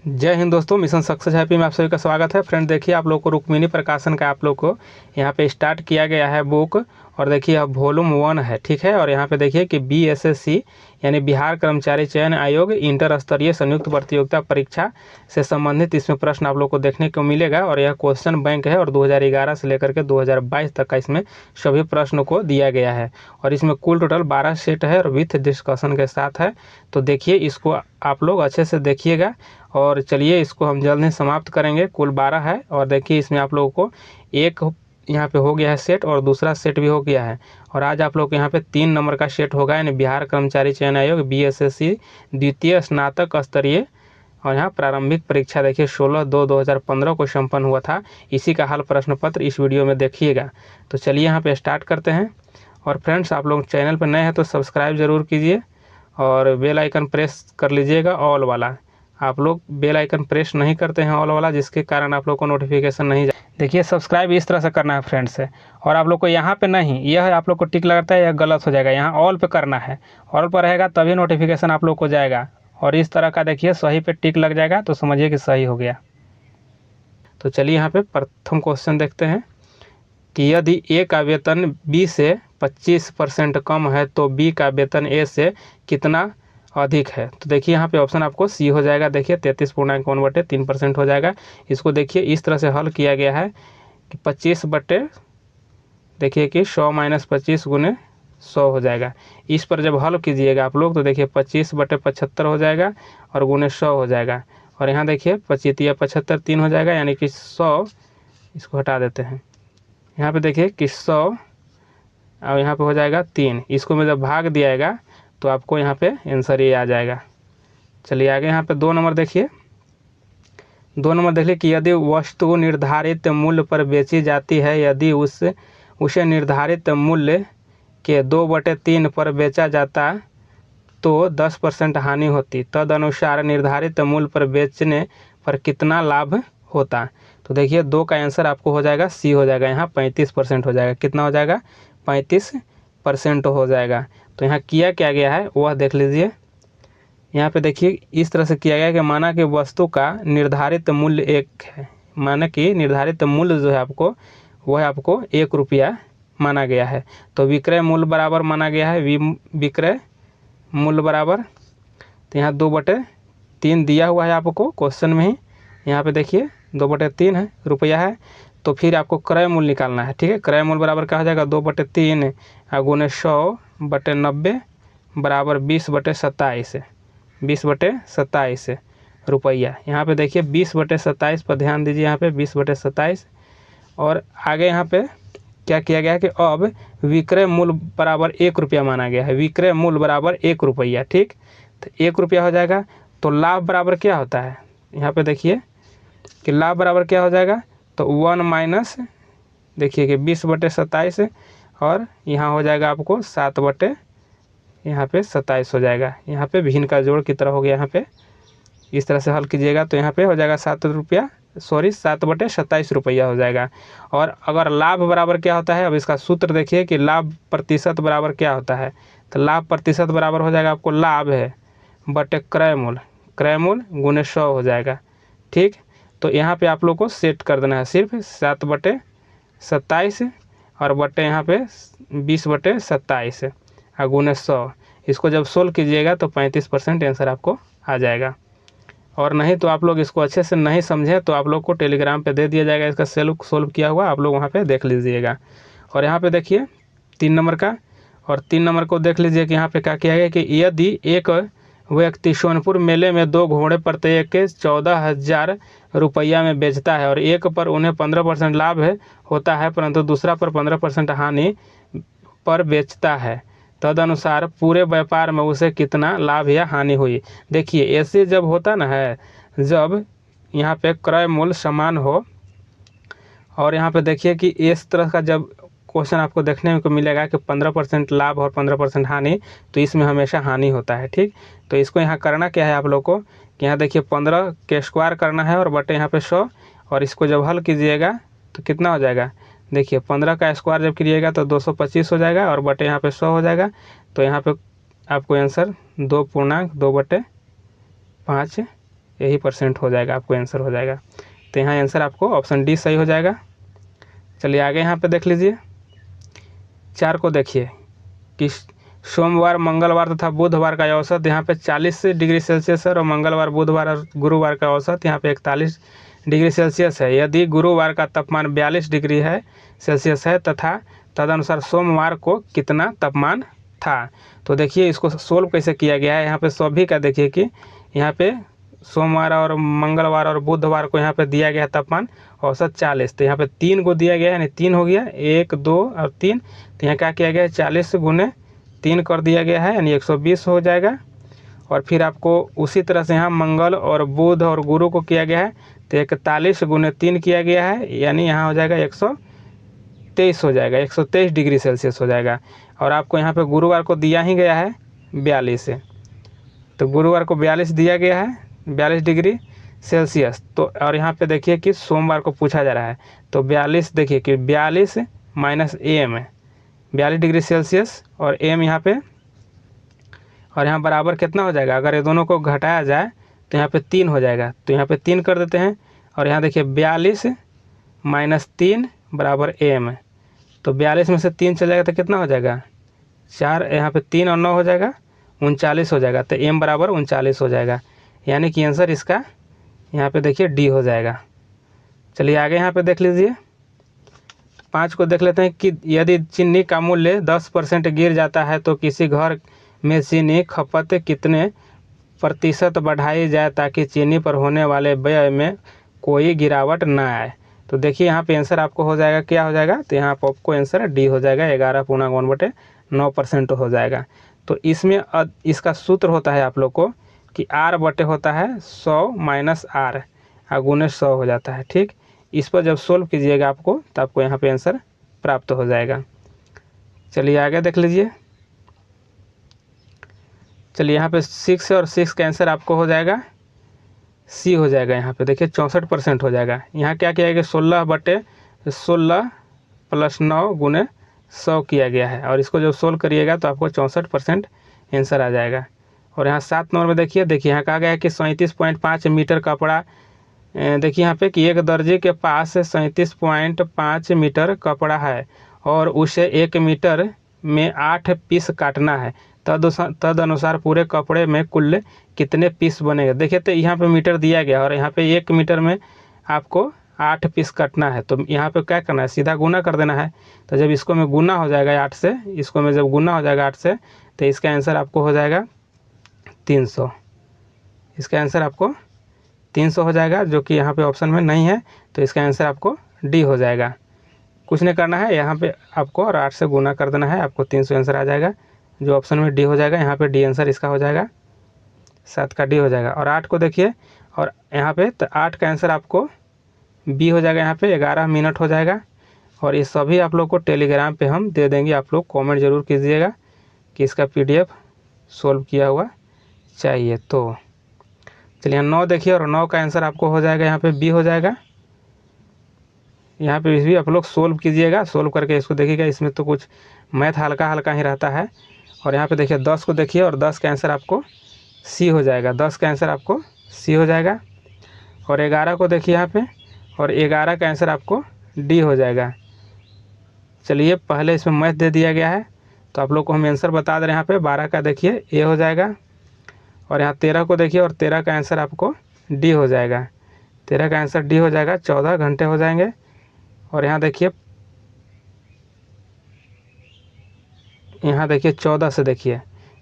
जय हिंद दोस्तों, mission success happy में आप सभी का स्वागत है। फ्रेंड देखिए, आप लोग को रुक्मिणी प्रकाशन का आप लोग को यहाँ पे स्टार्ट किया गया है बुक। और देखिए अब वॉल्यूम 1 है, ठीक है। और यहाँ पे देखिए कि BSSC यानी बिहार कर्मचारी चयन आयोग इंटर स्तरीय संयुक्त प्रतियोगिता परीक्षा से संबंधित इसमें प्रश्न आप लोग को देखने को मिलेगा। और यह क्वेश्चन बैंक है और 2011 से लेकर के 2022 तक का इसमें सभी प्रश्नों को दिया गया है। और इसमें कुल टोटल 12 सेट है और विथ डिस्कशन के साथ है। तो देखिए इसको आप लोग अच्छे से देखिएगा। और चलिए इसको हम जल्द ही समाप्त करेंगे। कुल 12 है और देखिए इसमें आप लोगों को एक यहाँ पे हो गया है सेट और दूसरा सेट भी हो गया है। और आज आप लोग यहाँ पे 3 नंबर का सेट होगा, यानी बिहार कर्मचारी चयन आयोग BSSC द्वितीय स्नातक स्तरीय। और यहाँ प्रारंभिक परीक्षा देखिए 16/2/2015 को संपन्न हुआ था। इसी का हल प्रश्न पत्र इस वीडियो में देखिएगा। तो चलिए यहाँ पे स्टार्ट करते हैं। और फ्रेंड्स आप लोग चैनल पर नए हैं तो सब्सक्राइब ज़रूर कीजिए और बेल आइकन प्रेस कर लीजिएगा ऑल वाला। आप लोग बेल आइकन प्रेस नहीं करते हैं ऑल वाला, जिसके कारण आप लोग को नोटिफिकेशन नहीं देखिए सब्सक्राइब इस तरह से करना है फ्रेंड्स से। और आप लोग को यहाँ पे नहीं, यह आप लोग को टिक लगाता है, यह गलत हो जाएगा। यहाँ ऑल पे करना है, ऑल पर रहेगा तभी नोटिफिकेशन आप लोग को जाएगा। और इस तरह का देखिए सही पे टिक लग जाएगा तो समझिए कि सही हो गया। तो चलिए यहाँ पे प्रथम क्वेश्चन देखते हैं कि यदि A का वेतन B से 25% कम है तो B का वेतन A से कितना अधिक है। तो देखिए यहाँ पे ऑप्शन आपको C हो जाएगा। देखिए 33.1/3% हो जाएगा। इसको देखिए इस तरह से हल किया गया है कि 25 बटे देखिए कि 100 - 25 गुने 100 हो जाएगा। इस पर जब हल कीजिएगा आप लोग तो देखिए 25 बटे 75 हो जाएगा और गुने 100 हो जाएगा। और यहाँ देखिए 25 - 75 3 हो जाएगा, यानी कि 100। इसको हटा देते हैं। यहाँ पे देखिए कि 100 और यहाँ पे हो जाएगा 3। इसको में जब भाग दियाएगा तो आपको यहाँ पे आंसर ये आ जाएगा। चलिए आगे यहाँ पे 2 नंबर देखिए। 2 नंबर देखिए कि यदि वस्तु निर्धारित मूल्य पर बेची जाती है, यदि उसे निर्धारित मूल्य के 2/3 पर बेचा जाता तो 10% हानि होती। तदनुसार निर्धारित मूल्य पर बेचने पर कितना लाभ होता। तो देखिए 2 का आंसर आपको हो जाएगा C हो जाएगा। यहाँ 35% हो जाएगा। कितना हो जाएगा? 35% हो जाएगा। तो यहाँ किया क्या गया है वह देख लीजिए। यहाँ पे देखिए इस तरह से किया गया कि माना कि वस्तु का निर्धारित मूल्य 1 है। माना कि निर्धारित मूल्य जो है आपको वह आपको 1 रुपया माना गया है। तो विक्रय मूल्य बराबर माना गया है विक्रय मूल्य बराबर। तो यहाँ 2/3 दिया हुआ है आपको क्वेश्चन में ही। यहाँ पे देखिए 2/3 है रुपया है। तो फिर आपको क्रय मूल्य निकालना है, ठीक है। क्रय मूल्य बराबर क्या हो जाएगा? 2/3 गुने 100/90 बराबर 20/27 20/27 रुपया। यहाँ पे देखिए 20/27 पर ध्यान दीजिए। यहाँ पे 20/27। और आगे यहाँ पे क्या किया गया है कि अब विक्रय मूल्य बराबर 1 रुपया माना गया है। विक्रय मूल्य बराबर 1 रुपया, ठीक। तो 1 रुपया हो जाएगा। तो लाभ बराबर क्या होता है? यहाँ पे देखिए कि लाभ बराबर क्या हो जाएगा? तो 1 माइनस देखिए कि 20/27 और यहाँ हो जाएगा आपको 7/27 हो जाएगा। यहाँ पे भिन्न का जोड़ की तरह हो गया। यहाँ पे इस तरह से हल कीजिएगा तो यहाँ पे हो जाएगा 7/27 रुपया हो जाएगा। और अगर लाभ बराबर क्या होता है, अब इसका सूत्र देखिए कि लाभ प्रतिशत बराबर क्या होता है। तो लाभ प्रतिशत बराबर हो जाएगा आपको लाभ है बटे क्रय मूल्य गुने 100 हो जाएगा, ठीक। तो यहाँ पे आप लोग को सेट कर देना है सिर्फ 7/27 और बटे यहाँ पे 20/27 और गुने 100। इसको जब सोल्व कीजिएगा तो 35% आंसर आपको आ जाएगा। और नहीं तो आप लोग इसको अच्छे से नहीं समझे तो आप लोग को टेलीग्राम पे दे दिया जाएगा इसका सोल्व किया हुआ, आप लोग वहाँ पे देख लीजिएगा। और यहाँ पे देखिए 3 नंबर का। और 3 नंबर को देख लीजिए कि यहाँ पे क्या किया गया कि यदि एक व्यक्ति सोनपुर मेले में 2 घोड़े प्रत्येक 14,000 रुपया में बेचता है और एक पर उन्हें 15% लाभ होता है, परंतु दूसरा पर 15% हानि पर बेचता है। तदनुसार पूरे व्यापार में उसे कितना लाभ या हानि हुई। देखिए ऐसे जब होता ना है, जब यहाँ पे क्रय मूल्य समान हो और यहाँ पे देखिए कि इस तरह का जब क्वेश्चन आपको देखने को मिलेगा कि 15% लाभ और 15% हानि, तो इसमें हमेशा हानि होता है, ठीक। तो इसको यहाँ करना क्या है आप लोग को कि यहाँ देखिए 15 के स्क्वायर करना है और बटे यहाँ पे 100। और इसको जब हल कीजिएगा तो कितना हो जाएगा? देखिए 15 का स्क्वायर जब कीजिएगा तो 225 हो जाएगा और बटे यहाँ पे 100 हो जाएगा। तो यहाँ पे आपको आंसर 2.2/5 यही परसेंट हो जाएगा, आपको आंसर हो जाएगा। तो यहाँ आंसर आपको ऑप्शन डी सही हो जाएगा। चलिए आगे यहाँ पे देख लीजिए 4 को देखिए कि सोमवार, मंगलवार तथा बुधवार का औसत यहाँ पे 40 डिग्री सेल्सियस है और मंगलवार, बुधवार और गुरुवार का औसत यहाँ पे 41 डिग्री सेल्सियस है। यदि गुरुवार का तापमान 42 डिग्री है सेल्सियस है तथा तदनुसार सोमवार को कितना तापमान था। तो देखिए इसको सोल्व कैसे किया गया है। यहाँ पे सभी का देखिए कि यहाँ पे सोमवार और मंगलवार और बुधवार को यहाँ पे दिया गया है तापमान औसत 40। तो यहाँ पे 3 को दिया गया है, यानी 3 हो गया, 1 2 और 3। तो यहाँ क्या किया गया है 40 गुने 3 कर दिया गया है, यानी 120 हो जाएगा। और फिर आपको उसी तरह से यहाँ मंगल और बुध और गुरु को किया गया है, तो 41 गुने 3 किया गया है, यानी यहाँ हो जाएगा 123 हो जाएगा, 123 डिग्री सेल्सियस हो जाएगा। और आपको यहाँ पे गुरुवार को दिया ही गया है 42 है, तो गुरुवार को 42 दिया गया है, 42 डिग्री सेल्सियस। तो और यहाँ पे देखिए कि सोमवार को पूछा जा रहा है, तो 42 देखिए कि 42 माइनस एम है 42 डिग्री सेल्सियस और एम यहाँ पे, और यहाँ बराबर कितना हो जाएगा, अगर ये दोनों को घटाया जाए तो यहाँ पे 3 हो जाएगा। तो यहाँ पे 3 कर देते हैं और यहाँ देखिए 42 माइनस 3 बराबर एम है। तो 42 में से 3 चल जाएगा तो कितना हो जाएगा 4, यहाँ पे 3 और 9 हो जाएगा 39 हो जाएगा। तो एम बराबर 39 हो जाएगा, यानी कि आंसर इसका यहाँ पे देखिए डी हो जाएगा। चलिए आगे यहाँ पे देख लीजिए 5 को देख लेते हैं कि यदि चीनी का मूल्य 10% गिर जाता है तो किसी घर में चीनी खपत कितने प्रतिशत बढ़ाई जाए ताकि चीनी पर होने वाले व्यय में कोई गिरावट ना आए। तो देखिए यहाँ पे आंसर आपको हो जाएगा, क्या हो जाएगा, तो यहाँ पर आपको आंसर डी हो जाएगा, 11/9% हो जाएगा। तो इसमें इसका सूत्र होता है आप लोग को कि आर बटे होता है 100 माइनस आर, गुने 100 हो जाता है। ठीक, इस पर जब सोल्व कीजिएगा आपको तो आपको यहाँ पे आंसर प्राप्त हो जाएगा। चलिए आगे देख लीजिए। चलिए यहाँ पे 6 और 6 का आंसर आपको हो जाएगा सी हो जाएगा। यहाँ पे देखिए 64% हो जाएगा। यहाँ क्या किया गया 16/16 प्लस 9 गुने 100 किया गया है, और इसको जब सोल्व करिएगा तो आपको 64% आंसर आ जाएगा। और यहाँ 7 नंबर में देखिए यहाँ कहा गया है कि 37.5 मीटर कपड़ा, देखिए यहाँ पे कि एक दर्जी के पास 37.5 मीटर कपड़ा है और उसे 1 मीटर में 8 पीस काटना है, तदनुसार पूरे कपड़े में कुल कितने पीस बनेंगे। देखिए तो यहाँ पे मीटर दिया गया और यहाँ पे 1 मीटर में आपको 8 पीस काटना है, तो यहाँ पे क्या करना है सीधा गुना कर देना है। तो जब इसको में गुना हो जाएगा 8 से, इसको में जब गुना हो जाएगा 8 से, तो इसका आंसर आपको हो जाएगा 300। इसका आंसर आपको 300 हो जाएगा, जो कि यहाँ पे ऑप्शन में नहीं है, तो इसका आंसर आपको डी हो जाएगा। कुछ नहीं करना है, यहाँ पे आपको और 8 से गुना कर देना है, आपको 300 आंसर आ जाएगा, जो ऑप्शन में डी हो जाएगा। यहाँ पे डी आंसर इसका हो जाएगा, 7 का डी हो जाएगा। और 8 को देखिए, और यहाँ पे तो 8 का आंसर आपको बी हो जाएगा। यहाँ पे 11 मिनट हो जाएगा। और ये सभी आप लोग को टेलीग्राम पे हम दे देंगे, आप लोग कमेंट जरूर कीजिएगा कि इसका PDF सोल्व किया हुआ चाहिए। तो चलिए 9 देखिए, और 9 का आंसर आपको हो जाएगा यहाँ पे बी हो जाएगा। यहाँ पे भी आप लोग सोल्व कीजिएगा, सोल्व करके इसको देखिएगा, इसमें तो कुछ मैथ हल्का हल्का ही रहता है। और यहाँ पे देखिए 10 को देखिए, और 10 का आंसर आपको सी हो जाएगा, 10 का आंसर आपको सी हो जाएगा। और 11 को देखिए यहाँ पे, और 11 का आंसर आपको डी हो जाएगा। चलिए पहले इसमें मैथ दे दिया गया है, तो आप लोग को हम आंसर बता दे रहे हैं। यहाँ पे 12 का देखिए ए हो जाएगा। और यहाँ 13 को देखिए, और 13 का आंसर आपको डी हो जाएगा, 13 का आंसर डी हो जाएगा, 14 घंटे हो जाएंगे। और यहाँ देखिए 14 से देखिए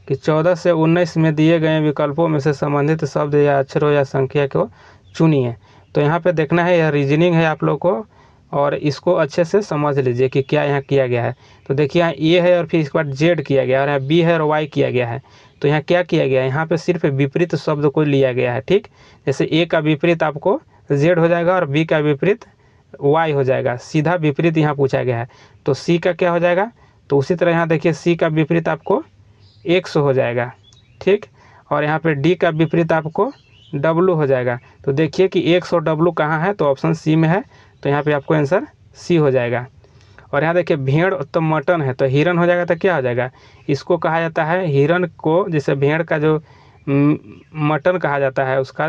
कि 14 से 19 में दिए गए विकल्पों में से संबंधित शब्द या अक्षरों या संख्या को चुनिए। तो यहाँ पे देखना है, यह रीजनिंग है आप लोग को, और इसको अच्छे से समझ लीजिए कि क्या यहाँ किया गया है। तो देखिए यहाँ ए है, और फिर इसके बाद जेड किया गया है, और यहाँ बी है और वाई किया गया है। तो यहाँ क्या किया गया है, यहाँ पे सिर्फ विपरीत शब्द को लिया गया है। ठीक, जैसे ए का विपरीत आपको जेड हो जाएगा और बी का विपरीत वाई हो जाएगा, सीधा विपरीत यहाँ पूछा गया है। तो सी का क्या हो जाएगा, तो उसी तरह यहाँ देखिए सी का विपरीत आपको 100 हो जाएगा। ठीक, और यहाँ पे डी का विपरीत आपको डब्लू हो जाएगा। तो देखिए कि 100 डब्लू कहाँ है, तो ऑप्शन सी में है, तो यहाँ पे आपको आंसर सी हो जाएगा। और यहाँ देखिए भेड़ तो मटन है, तो हिरन हो जाएगा, तो क्या हो जाएगा, इसको कहा जाता है हिरन को, जैसे भेड़ का जो मटन कहा जाता है उसका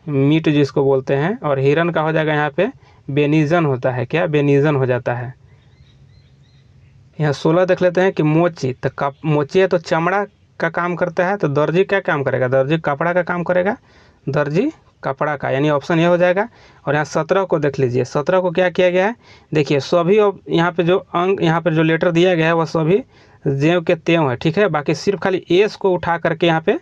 मीट जिसको बोलते हैं, और हिरन का हो जाएगा यहाँ पे बेनिजन होता है, क्या बेनिजन हो जाता है। यहाँ 16 देख लेते हैं कि मोची, तो मोची है तो चमड़ा का काम करता है, तो दर्जी क्या काम करेगा, दर्जी कपड़ा का काम करेगा, दर्जी कपड़ा का, यानी ऑप्शन ये हो जाएगा। और यहाँ 17 को देख लीजिए, 17 को क्या किया गया है, देखिए सभी यहाँ पे जो अंक, यहाँ पे जो लेटर दिया गया है वह सभी ज्यों के त्यों है, ठीक है। बाकी सिर्फ खाली एस को उठा करके यहाँ पे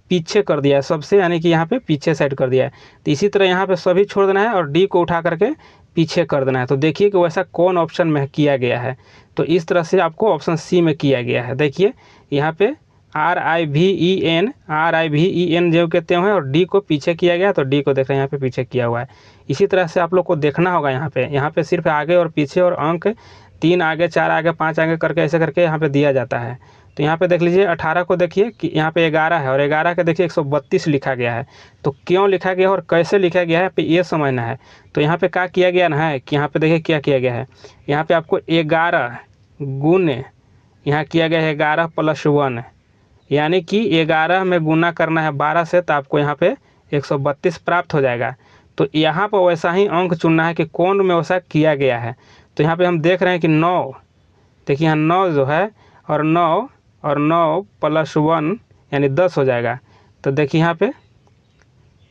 पीछे कर दिया है सबसे, यानी कि यहाँ पे पीछे साइड कर दिया है। तो इसी तरह यहाँ पे सभी छोड़ देना है और डी को उठा करके पीछे कर देना है। तो देखिए कि वैसा कौन ऑप्शन में किया गया है, तो इस तरह से आपको ऑप्शन सी में किया गया है। देखिए यहाँ पे RIVEN जो कहते हैं, और डी को पीछे किया गया, तो डी को देख रहे हैं यहाँ पे पीछे किया हुआ है। इसी तरह से आप लोग को देखना होगा यहाँ पे सिर्फ आगे और पीछे और अंक 3 आगे 4 आगे 5 आगे करके ऐसे करके यहाँ पे दिया जाता है। तो यहाँ पे देख लीजिए 18 को देखिए कि यहाँ पे 11 है, और 11 के देखिए 132 लिखा गया है। तो क्यों लिखा गया और कैसे लिखा गया है पे ये समझना है। तो यहाँ पे क्या किया गया ना है कि यहाँ पे देखिए क्या किया गया है, यहाँ पे आपको 11 गुने यहाँ किया गया है 11 + 1, यानी कि 11 में गुना करना है 12 से, तो आपको यहाँ पे 132 प्राप्त हो जाएगा। तो यहाँ पर वैसा ही अंक चुनना है कि कौन में वैसा किया गया है। तो यहाँ पे हम देख रहे हैं कि 9, देखिए यहाँ 9 जो है, और 9 + 1 यानी 10 हो जाएगा। तो देखिए यहाँ पे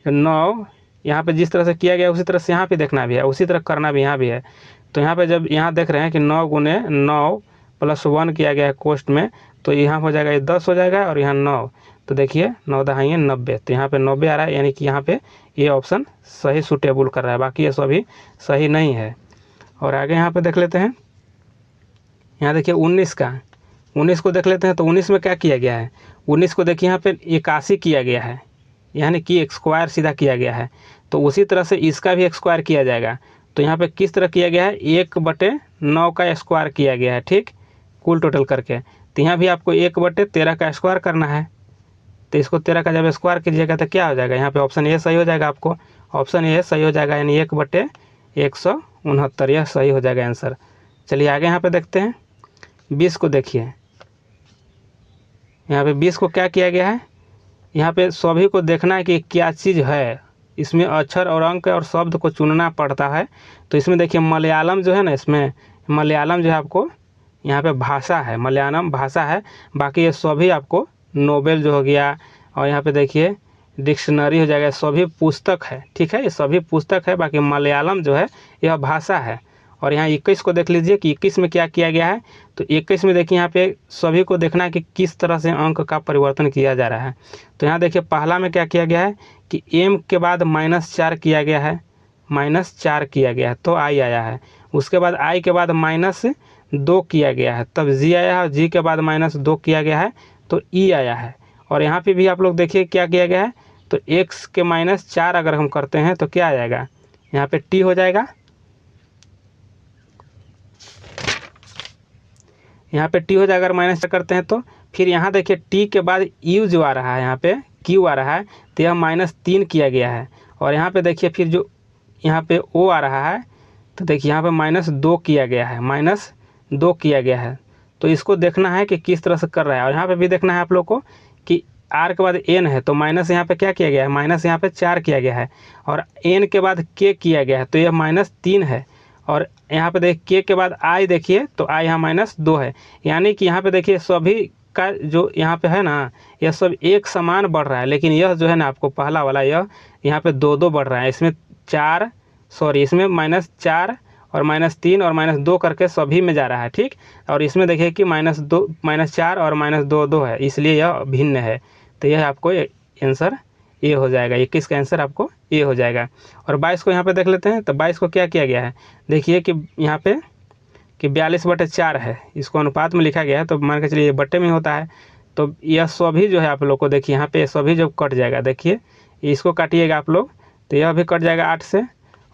9 यहाँ पे जिस तरह से किया गया उसी तरह से यहाँ पे देखना भी है, उसी तरह करना भी यहाँ भी है। तो यहाँ पे जब यहाँ देख रहे हैं कि 9 गुने 9 + 1 किया गया है कोष्ट में, तो यहाँ हो जाएगा ये 10 हो जाएगा, और यहाँ 9, तो देखिए 9 दहाई 90, तो यहाँ पे 90 आ रहा है, यानी कि यहाँ पे ये ऑप्शन सही सूटेबल कर रहा है, बाकी ये सभी सही नहीं है। और आगे यहाँ पे देख लेते हैं, यहाँ देखिए 19 को देख लेते हैं। तो 19 में क्या किया गया है, 19 को देखिए यहाँ पे 81 किया गया है, यानी कि एक स्क्वायर सीधा किया गया है। तो उसी तरह से इसका भी एक स्क्वायर किया जाएगा। तो यहाँ पे किस तरह किया गया है, 1/9 का स्क्वायर किया गया है, ठीक, कुल टोटल करके। तो यहाँ भी आपको 1/13 का स्क्वायर करना है। तो इसको 13 का जब स्क्वायर कीजिएगा तो क्या हो जाएगा, यहाँ पे ऑप्शन ए सही हो जाएगा, आपको ऑप्शन ए सही हो जाएगा, यानी 1/169, यह सही हो जाएगा आंसर। चलिए आगे यहाँ पे देखते हैं 20 को देखिए। यहाँ पे 20 को क्या किया गया है, यहाँ पे सभी को देखना है कि क्या चीज़ है, इसमें अक्षर और अंक और शब्द को चुनना पड़ता है। तो इसमें देखिए मलयालम जो है ना, इसमें मलयालम जो है आपको यहाँ पे भाषा है, मलयालम भाषा है। बाकी ये सभी आपको नोबेल जो हो गया, और यहाँ पे देखिए डिक्शनरी हो जाएगा, सभी पुस्तक है, ठीक है, ये सभी पुस्तक है। बाकी मलयालम जो है यह भाषा है। और यहाँ 21 को देख लीजिए कि 21 में क्या किया गया है। तो 21 में देखिए यहाँ पे सभी को देखना है कि किस तरह से अंक का परिवर्तन किया जा रहा है। तो यहाँ देखिए पहला में क्या किया गया है कि m के बाद -4 किया गया है, -4 किया गया है, तो i आया है। उसके बाद i के बाद -2 किया गया है, तब g आया है, और g के बाद -2 किया गया है, तो e आया है। और यहाँ पे भी आप लोग देखिए क्या किया गया है, तो x के -4 अगर हम करते हैं तो क्या आ जाएगा, यहाँ पे t हो जाएगा, यहाँ पे t हो जाएगा अगर -4 करते हैं तो। फिर यहाँ देखिए t के बाद u जो आ रहा है, यहाँ पे q आ रहा है, तो यह -3 किया गया है। और यहाँ पे देखिए फिर जो यहाँ पे o आ रहा है, तो देखिए यहाँ पे -2 किया गया है, -2 किया गया है। तो इसको देखना है कि किस तरह से कर रहा है। और यहाँ पे भी देखना है आप लोग को कि r के बाद n है, तो माइनस यहाँ पे क्या किया गया है, माइनस यहाँ पे 4 किया गया है, और n के बाद k किया गया है, तो यह -3 है। और यहाँ पे देखिए k के बाद i देखिए, तो i यहाँ -2 है, यानी कि यहाँ पे देखिए सभी का जो यहाँ पे है ना, यह सब एक समान बढ़ रहा है। लेकिन यह जो है ना आपको पहला वाला, यह यहाँ पे 2 बढ़ रहा है, इसमें इसमें -4 और -3 और -2 करके सभी में जा रहा है, ठीक। और इसमें देखिए कि -4 और -2 है, इसलिए यह भिन्न है। तो यह आपको आंसर ए हो जाएगा, 21 का आंसर आपको ए हो जाएगा। और 22 को यहाँ पे देख लेते हैं। तो 22 को क्या किया गया है, देखिए कि यहाँ पे कि 42/4 है, इसको अनुपात में लिखा गया है, तो मान के चलिए ये बट्टे में होता है। तो यह सभी जो है आप लोग को देखिए यहाँ पे सभी जो कट जाएगा, देखिए इसको काटिएगा आप लोग, तो यह भी कट जाएगा 8 से,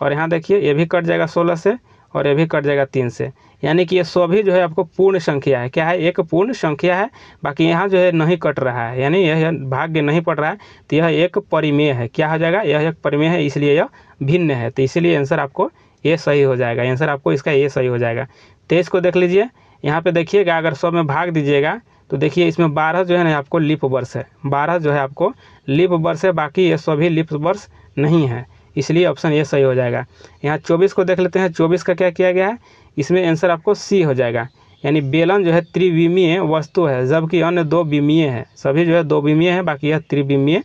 और यहाँ देखिए ये भी कट जाएगा 16 से, और ये भी कट जाएगा 3 से। यानी कि ये सभी जो है आपको पूर्ण संख्या है, क्या है, एक पूर्ण संख्या है। बाकी यहाँ जो है नहीं कट रहा है, यानी यह भाग्य नहीं पड़ रहा है, तो यह एक परिमेय है। क्या हो जाएगा, यह एक परिमेय है, इसलिए यह भिन्न है। तो इसीलिए आंसर आपको ये सही हो जाएगा, आंसर आपको इसका ये सही हो जाएगा। 23 को देख लीजिए, यहाँ पे देखिएगा अगर 100 में भाग दीजिएगा तो देखिए इसमें 12 जो है ना आपको लीप वर्ष है, 12 जो है आपको लीप वर्ष है, बाकी ये सभी लीप वर्ष नहीं है, इसलिए ऑप्शन ए सही हो जाएगा। यहाँ 24 को देख लेते हैं, 24 का क्या किया गया है, इसमें आंसर आपको सी हो जाएगा। यानी बेलन जो है त्रिविमीय वस्तु है, जबकि अन्य दो विमीय है। सभी जो है दो विमीय है, बाकी यह त्रिविमीय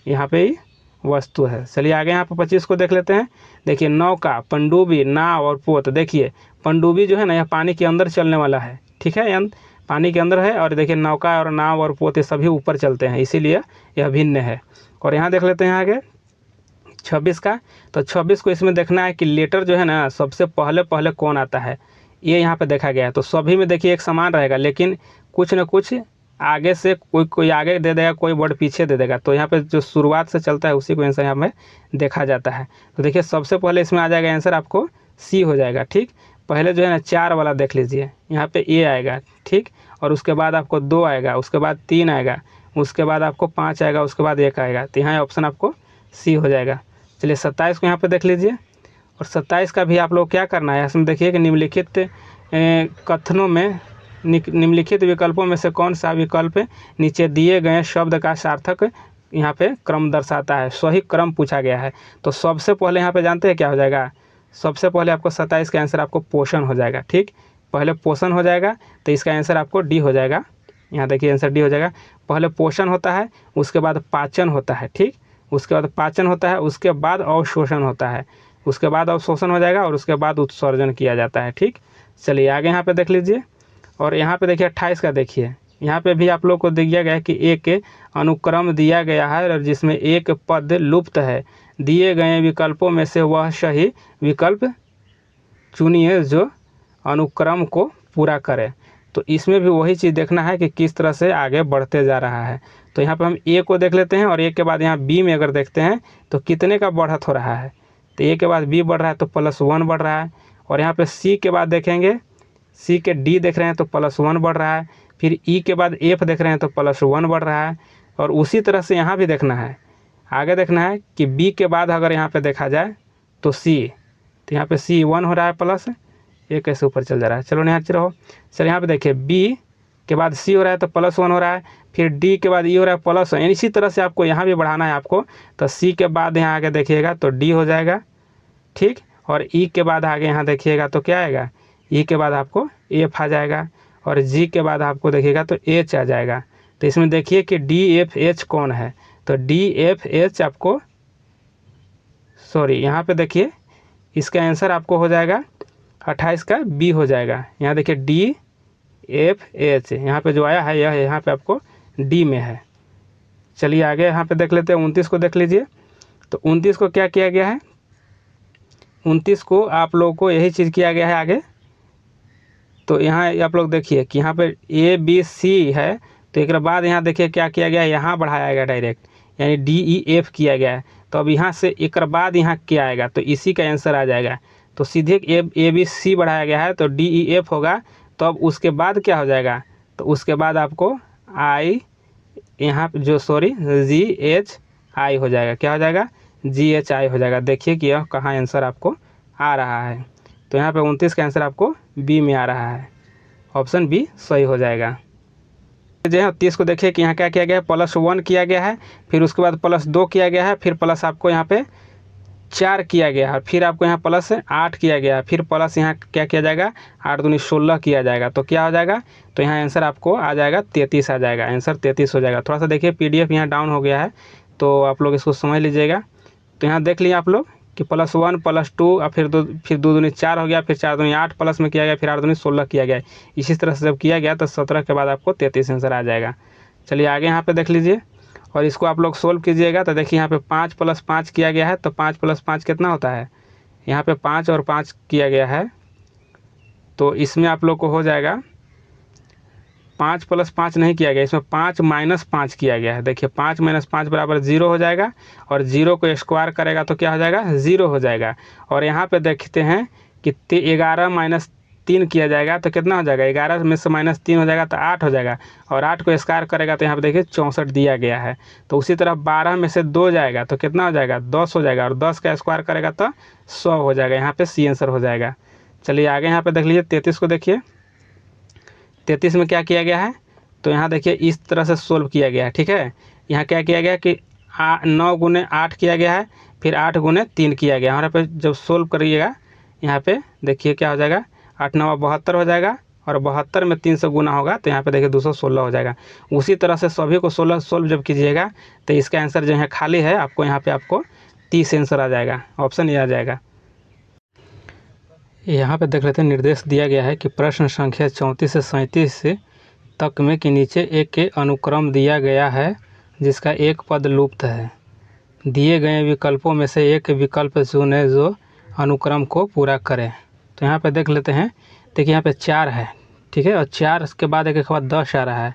यहाँ पे ही वस्तु है। चलिए आगे यहाँ पर 25 को देख लेते हैं। देखिए नौका, पनडुब्बी, नाव और पोत। देखिए पनडुब्बी जो है ना, यह पानी के अंदर चलने वाला है, ठीक है, यानी पानी के अंदर है। और देखिए नौका और नाव और पोत ये सभी ऊपर चलते हैं, इसीलिए यह भिन्न है। और यहाँ देख लेते हैं आगे 26 का। तो 26 को इसमें देखना है कि लेटर जो है ना सबसे पहले पहले कौन आता है, ये यहाँ पे देखा गया है। तो सभी में देखिए एक समान रहेगा, लेकिन कुछ न कुछ आगे से कोई आगे दे देगा, कोई वर्ड पीछे दे देगा। तो यहाँ पे जो शुरुआत से चलता है उसी को आंसर यहाँ में देखा जाता है। तो देखिए सबसे पहले इसमें आ जाएगा आंसर आपको सी हो जाएगा, ठीक। पहले जो है ना 4 वाला देख लीजिए, यहाँ पे ए आएगा, ठीक। और उसके बाद आपको 2 आएगा, उसके बाद 3 आएगा, उसके बाद आपको 5 आएगा, उसके बाद 1 आएगा। तो यहाँ ऑप्शन आपको सी हो जाएगा। चलिए 27 को यहाँ पे देख लीजिए। और 27 का भी आप लोग क्या करना है, इसमें देखिए कि निम्नलिखित कथनों में निम्नलिखित विकल्पों में से कौन सा विकल्प नीचे दिए गए शब्द का सार्थक यहाँ पे क्रम दर्शाता है, सही क्रम पूछा गया है। तो सबसे पहले यहाँ पे जानते हैं क्या हो जाएगा, सबसे पहले आपको 27 का आंसर आपको पोषण हो जाएगा, ठीक। पहले पोषण हो जाएगा, तो इसका आंसर आपको डी हो जाएगा। यहाँ देखिए आंसर डी हो जाएगा। पहले पोषण होता है, उसके बाद पाचन होता है, ठीक। उसके बाद पाचन होता है, उसके बाद अवशोषण होता है, उसके बाद अवशोषण हो जाएगा, और उसके बाद उत्सर्जन किया जाता है, ठीक। चलिए आगे यहाँ पे देख लीजिए। और यहाँ पे देखिए 28 का देखिए, यहाँ पे भी आप लोग को दिया गया है कि एक अनुक्रम दिया गया है और जिसमें एक पद लुप्त है। दिए गए विकल्पों में से वह सही विकल्प चुनिए जो अनुक्रम को पूरा करे। तो इसमें भी वही चीज़ देखना है कि किस तरह से आगे बढ़ते जा रहा है। तो यहाँ पे हम ए को देख लेते हैं, और ए के बाद यहाँ बी में अगर देखते हैं तो कितने का बढ़त हो रहा है। तो ए के बाद बी बढ़ रहा है तो +1 बढ़ रहा है। और यहाँ पे सी के बाद देखेंगे, सी के डी देख रहे हैं तो +1 बढ़ रहा है। फिर ई के बाद एफ देख रहे हैं तो +1 बढ़ रहा है। और उसी तरह से यहाँ भी देखना है, आगे देखना है कि बी के बाद अगर यहाँ पे देखा जाए तो सी, तो यहाँ पे सी 1 हो रहा है प्लस, ये कैसे ऊपर चल जा रहा है, चलो यहाँ रहो। चलो यहाँ पे देखिए बी के बाद सी हो रहा है तो +1 हो रहा है, फिर डी के बाद ई हो रहा है +1। इसी तरह से आपको यहाँ भी बढ़ाना है आपको। तो सी के बाद यहाँ आगे देखिएगा तो डी हो जाएगा, ठीक। और ई के बाद आगे यहाँ देखिएगा तो क्या आएगा, ई के बाद आपको एफ आ जाएगा, और जी के बाद आपको देखिएगा तो एच आ जाएगा। तो इसमें देखिए कि डी एफ एच कौन है, तो डी एफ एच आपको, सॉरी यहाँ पे देखिए इसका आंसर आपको हो जाएगा 28 का बी हो जाएगा। यहाँ देखिए डी एफ एच यहाँ पे जो आया है यह यहाँ पे आपको डी में है। चलिए आगे यहाँ पे देख लेते हैं 29 को देख लीजिए। तो 29 को क्या किया गया है, 29 को आप लोगों को यही चीज़ किया गया है आगे। तो यहाँ आप लोग देखिए कि यहाँ पे ए बी सी है, तो एक बाद यहाँ देखिए क्या किया गया है, यहाँ बढ़ाया गया डायरेक्ट, यानी डी ई एफ किया गया है। तो अब यहाँ से एक बाद यहाँ क्या आएगा, तो इसी का आंसर आ जाएगा। तो सीधे ए बी सी बढ़ाया गया है तो डी ई एफ होगा। तो अब उसके बाद क्या हो जाएगा, तो उसके बाद आपको आई यहाँ जो सॉरी जी एच आई हो जाएगा, क्या हो जाएगा, जी एच आई हो जाएगा। देखिए कि यह कहाँ आंसर आपको आ रहा है। तो यहाँ पे 29 का आंसर आपको बी में आ रहा है, ऑप्शन बी सही हो जाएगा। जो है 30 को देखिए कि यहाँ क्या किया गया है, +1 किया गया है, फिर उसके बाद +2 किया गया है, फिर प्लस आपको यहाँ पे 4 किया गया है, फिर आपको यहाँ +8 किया गया है, फिर प्लस यहाँ क्या किया जाएगा, 8 दूनी 16 किया जाएगा। तो क्या हो जाएगा, तो यहाँ आंसर आपको आ जाएगा 33 आ जाएगा, आंसर 33 हो जाएगा। थोड़ा सा देखिए PDF यहाँ डाउन हो गया है, तो आप लोग इसको समझ लीजिएगा। तो यहाँ देख लिया आप लोग कि +1 +2 और फिर 2 दूनी 4 हो गया, फिर 4 दूनी 8 प्लस में किया गया, फिर 8 दूनी 16 किया गया। इसी तरह से जब किया गया तो 17 के बाद आपको 33 आंसर आ जाएगा। चलिए आगे यहाँ पे देख लीजिए, और इसको आप लोग सोल्व कीजिएगा। तो देखिए यहाँ पे 5 + 5 किया गया है, तो 5 + 5 कितना होता है, यहाँ पे 5 और 5 किया गया है। तो इसमें आप लोग को हो जाएगा 5 + 5 नहीं किया गया, इसमें 5 - 5 किया गया है। देखिए 5 - 5 बराबर 0 हो जाएगा, और 0 को स्क्वायर करेगा तो क्या हो जाएगा, 0 हो जाएगा। और यहाँ पे देखते हैं कि 11 - 3 किया जाएगा तो कितना हो जाएगा, 11 में से -3 हो जाएगा तो 8 हो जाएगा, और 8 को स्क्वायर करेगा तो यहाँ पे देखिए 64 दिया गया है। तो उसी तरह 12 में से 2 जाएगा तो कितना हो जाएगा, 10 हो जाएगा, और 10 का स्क्वायर करेगा तो 100 हो जाएगा। यहाँ पे सी आंसर हो जाएगा। चलिए आगे यहाँ पे देख लीजिए 33 को देखिए, 33 में क्या किया गया है, तो यहाँ देखिए इस तरह से सोल्व किया गया है, ठीक है। यहाँ क्या किया गया कि 9 × 8 किया गया है, फिर 8 गुने 3 किया गया। यहाँ पे जब सोल्व करिएगा यहाँ पे देखिए क्या हो जाएगा, 8 9 72 हो जाएगा, और 72 में 300 गुना होगा तो यहाँ पे देखिए 216 हो जाएगा। उसी तरह से सभी को 16 सोल्व जब कीजिएगा तो इसका आंसर जो है खाली है, आपको यहाँ पे आपको 30 आंसर आ जाएगा, ऑप्शन ए आ जाएगा। यहाँ पे देख लेते हैं, निर्देश दिया गया है कि प्रश्न संख्या 34 से 37 तक में के नीचे एक के अनुक्रम दिया गया है जिसका एक पद लुप्त है। दिए गए विकल्पों में से एक विकल्प चुनें जो अनुक्रम को पूरा करे। तो यहाँ पे देख लेते हैं, देखिए यहाँ पे 4 है, ठीक है, और 4 के बाद एक के बाद 10 आ रहा है,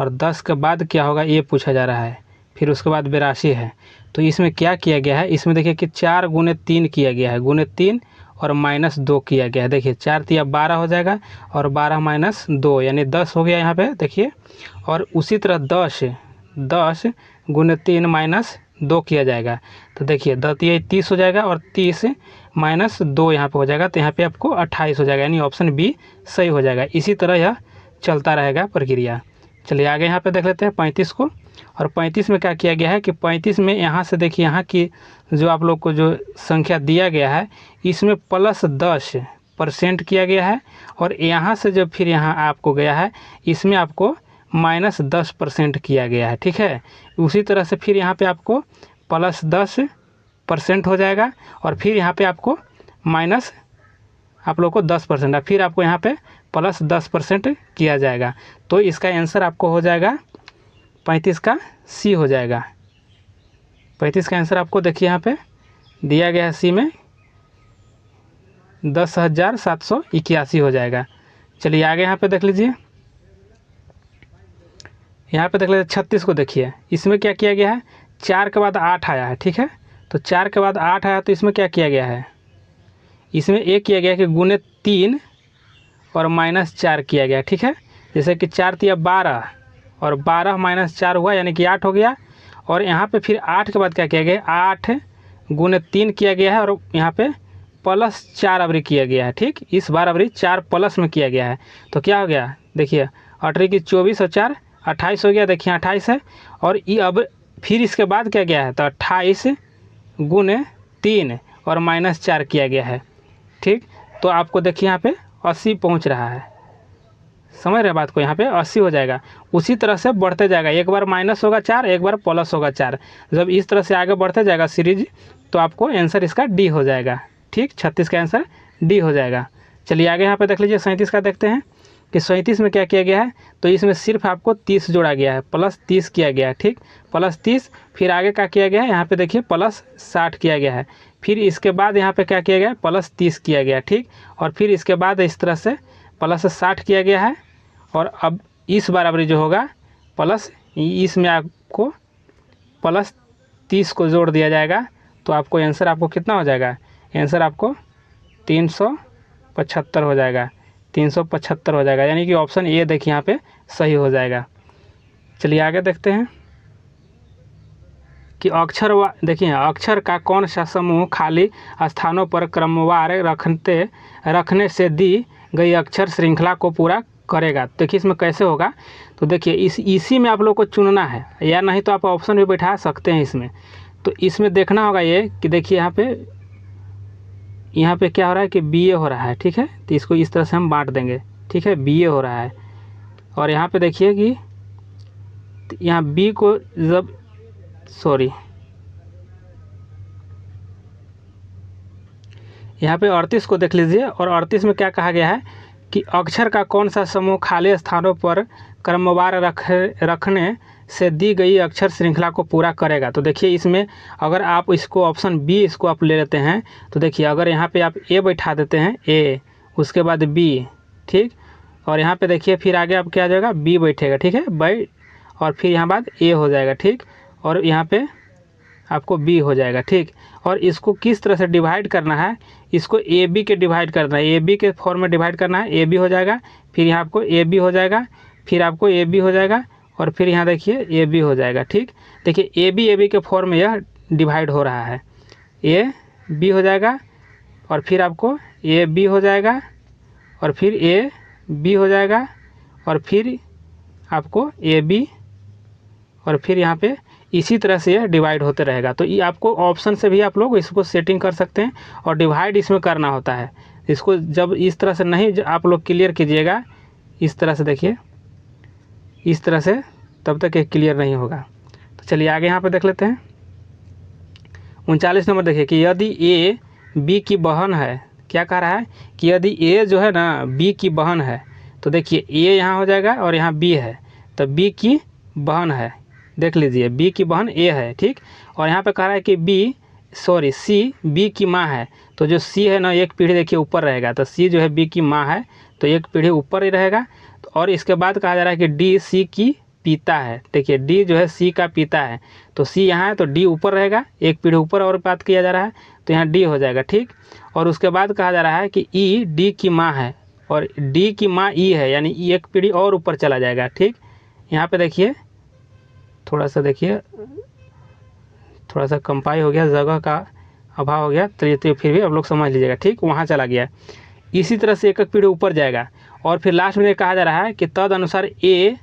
और 10 के बाद क्या होगा ये पूछा जा रहा है, फिर उसके बाद 82 है। तो इसमें क्या किया गया है, इसमें देखिए कि 4 गुने 3 किया गया है, गुने 3 और -2 किया गया है। देखिए 4 3 12 हो जाएगा, और 12 - 2 यानी 10 हो गया यहाँ पे देखिए। और उसी तरह 10 गुने 3 -2 किया जाएगा, तो देखिए 10 30 हो जाएगा, और 30 -2 यहाँ पे हो जाएगा, तो यहाँ पे आपको 28 हो जाएगा, यानी ऑप्शन बी सही हो जाएगा। इसी तरह यह चलता रहेगा प्रक्रिया। चलिए आगे यहाँ पे देख लेते हैं 35 को। और 35 में क्या किया गया है कि 35 में यहाँ से देखिए, यहाँ की जो आप लोग को जो संख्या दिया गया है इसमें +10% किया गया है, और यहाँ से जो फिर यहाँ आपको गया है इसमें आपको -10% किया गया है, ठीक है। उसी तरह से फिर यहाँ पे आपको +10% हो जाएगा, और फिर यहाँ पे आपको माइनस आप लोग को 10% है, फिर आपको यहाँ पे +10% किया जाएगा। तो इसका आंसर आपको हो जाएगा 35 का सी हो जाएगा। 35 का आंसर आपको देखिए यहाँ पे दिया गया है, सी में 10,781 हो जाएगा। चलिए आगे यहाँ पे देख लीजिए, यहाँ पे देख लीजिए 36 को देखिए, इसमें क्या किया गया है, 4 के बाद 8 आया है, ठीक है। तो 4 के बाद 8 आया, तो इसमें क्या किया गया है, इसमें एक किया गया है कि गुने 3 और -4 किया गया, ठीक है। जैसे कि 4 3 12 और 12 -4 हुआ, यानी कि 8 हो गया। और यहाँ पे फिर 8 के बाद क्या किया गया, 8 गुने 3 किया गया है, और यहाँ पे +4 अवरी किया गया है, ठीक। इस बार अवरी 4 प्लस में किया गया है, तो क्या हो गया देखिए 8 की 24 और 4 28 हो गया, देखिए 28 है। और ये अब फिर इसके बाद क्या गया है, तो 28 गुने 3 और -4 किया गया है, ठीक। तो आपको देखिए यहाँ पे 80 पहुँच रहा है, समझ रहे बात को, यहाँ पे 80 हो जाएगा। उसी तरह से बढ़ते जाएगा, एक बार माइनस होगा 4, एक बार प्लस होगा 4। जब इस तरह से आगे बढ़ते जाएगा सीरीज, तो आपको आंसर इसका डी हो जाएगा, ठीक। 36 का आंसर डी हो जाएगा। चलिए आगे यहाँ पे देख लीजिए 37 का देखते हैं कि 37 में क्या किया गया है, तो इसमें सिर्फ आपको 30 जोड़ा गया है, +30 किया गया है, ठीक, +30। फिर आगे क्या किया गया है, यहाँ पे देखिए +60 किया गया है। फिर इसके बाद यहाँ पे क्या किया गया है, +30 किया गया, ठीक। और फिर इसके बाद इस तरह से +60 किया गया है। और अब इस बराबरी जो होगा प्लस, इसमें आपको +30 को जोड़ दिया जाएगा, तो आपको आंसर आपको कितना हो जाएगा, आंसर आपको 375 हो जाएगा, 375 हो जाएगा, यानी कि ऑप्शन ए देखिए यहाँ पे सही हो जाएगा। चलिए आगे देखते हैं कि अक्षर देखिए अक्षर का कौन सा समूह खाली स्थानों पर क्रमवार रखने से दी गई अक्षर श्रृंखला को पूरा करेगा। देखिए इसमें कैसे होगा, तो देखिए इसी में आप लोग को चुनना है, या नहीं तो आप ऑप्शन भी बैठा सकते हैं इसमें। तो इसमें देखना होगा ये कि देखिए यहाँ पे क्या हो रहा है कि BA हो रहा है, ठीक है। तो इसको इस तरह से हम बांट देंगे, ठीक है, BA हो रहा है। और यहाँ पे देखिए कि यहाँ B को जब यहाँ पे 38 को देख लीजिए, और 38 में क्या कहा गया है कि अक्षर का कौन सा समूह खाली स्थानों पर क्रमवार रखने से दी गई अक्षर श्रृंखला को पूरा करेगा। तो देखिए इसमें अगर आप इसको ऑप्शन बी इसको आप ले लेते हैं, तो देखिए अगर यहाँ पे आप ए बैठा देते हैं, ए उसके बाद बी, ठीक। और यहाँ पे देखिए फिर आगे आप क्या आ जाएगा, बी बैठेगा, ठीक है, और फिर यहाँ बाद ए हो जाएगा, ठीक। और यहाँ पे आपको बी हो जाएगा, ठीक। और इसको किस तरह से डिवाइड करना है, इसको ए बी के डिवाइड करना है, ए बी के फॉर्म में डिवाइड करना है, ए बी हो जाएगा, फिर यहाँ आपको ए बी हो जाएगा, फिर आपको ए बी हो जाएगा, और फिर यहाँ देखिए ए बी हो जाएगा, ठीक। देखिए ए बी के फॉर्म में यह डिवाइड हो रहा है, ए बी हो जाएगा, और फिर आपको ए बी हो जाएगा, और फिर ए बी हो जाएगा, और फिर आपको ए बी, और फिर यहाँ पे इसी तरह से ये डिवाइड होते रहेगा। तो ये आपको ऑप्शन से भी आप लोग इसको सेटिंग कर सकते हैं और डिवाइड इसमें करना होता है। इसको जब इस तरह से नहीं आप लोग क्लियर कीजिएगा, इस तरह से देखिए, इस तरह से, तब तक ये क्लियर नहीं होगा। तो चलिए आगे यहाँ पे देख लेते हैं। 39 नंबर देखिए कि यदि ए बी की बहन है, क्या कह रहा है कि यदि ए जो है ना बी की बहन है, तो देखिए ए यहाँ हो जाएगा और यहाँ बी है, तो बी की बहन है, देख लीजिए बी की बहन ए है, ठीक। और यहाँ पे कह रहा है कि सी बी की माँ है, तो जो सी है ना एक पीढ़ी देखिए ऊपर रहेगा, तो सी जो है बी की माँ है तो एक पीढ़ी ऊपर ही रहेगा। और इसके बाद कहा जा रहा है कि डी सी की पिता है, देखिए डी जो है सी का पिता है, तो सी यहाँ है तो डी ऊपर रहेगा, एक पीढ़ी ऊपर और बात किया जा रहा है तो यहाँ डी हो जाएगा, ठीक। और उसके बाद कहा जा रहा है कि ई डी की माँ है और डी की माँ ई है, यानी ई एक पीढ़ी और ऊपर चला जाएगा, ठीक। यहाँ पे देखिए थोड़ा सा देखिए, थोड़ा सा कंपाई हो गया, जगह का अभाव हो गया, तो फिर भी आप लोग समझ लीजिएगा, ठीक। वहाँ चला गया। इसी तरह से एक एक पीढ़ी ऊपर जाएगा। और फिर लास्ट में कहा जा रहा है कि तद अनुसार ए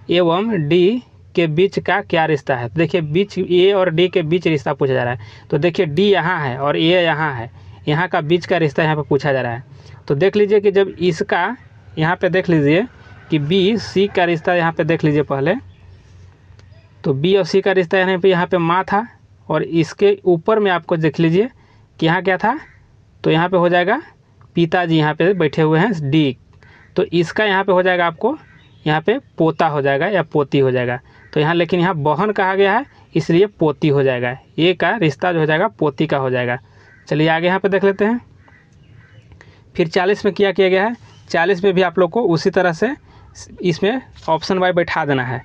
एवं डी के बीच का क्या रिश्ता है। देखिए बीच ए और डी के बीच रिश्ता पूछा जा रहा है, तो देखिए डी यहाँ है और ए यहाँ है, यहाँ का बीच का रिश्ता यहाँ पे पूछा जा रहा है। तो देख लीजिए कि जब इसका यहाँ पे देख लीजिए कि बी सी का रिश्ता यहाँ पे देख लीजिए पहले, तो बी और सी का रिश्ता यहाँ पे माँ था, और इसके ऊपर में आपको देख लीजिए कि यहाँ क्या था, तो यहाँ पे हो जाएगा पिताजी यहाँ पे बैठे हुए हैं डी, तो इसका यहाँ पे हो जाएगा आपको यहाँ पे पोता हो जाएगा या पोती हो जाएगा। तो यहाँ लेकिन यहाँ बहन कहा गया है इसलिए पोती हो जाएगा, ये का रिश्ता जो हो जाएगा पोती का हो जाएगा। चलिए आगे यहाँ पे देख लेते हैं। फिर 40 में क्या किया गया है, 40 में भी आप लोग को उसी तरह से इसमें ऑप्शन वाई बैठा देना है।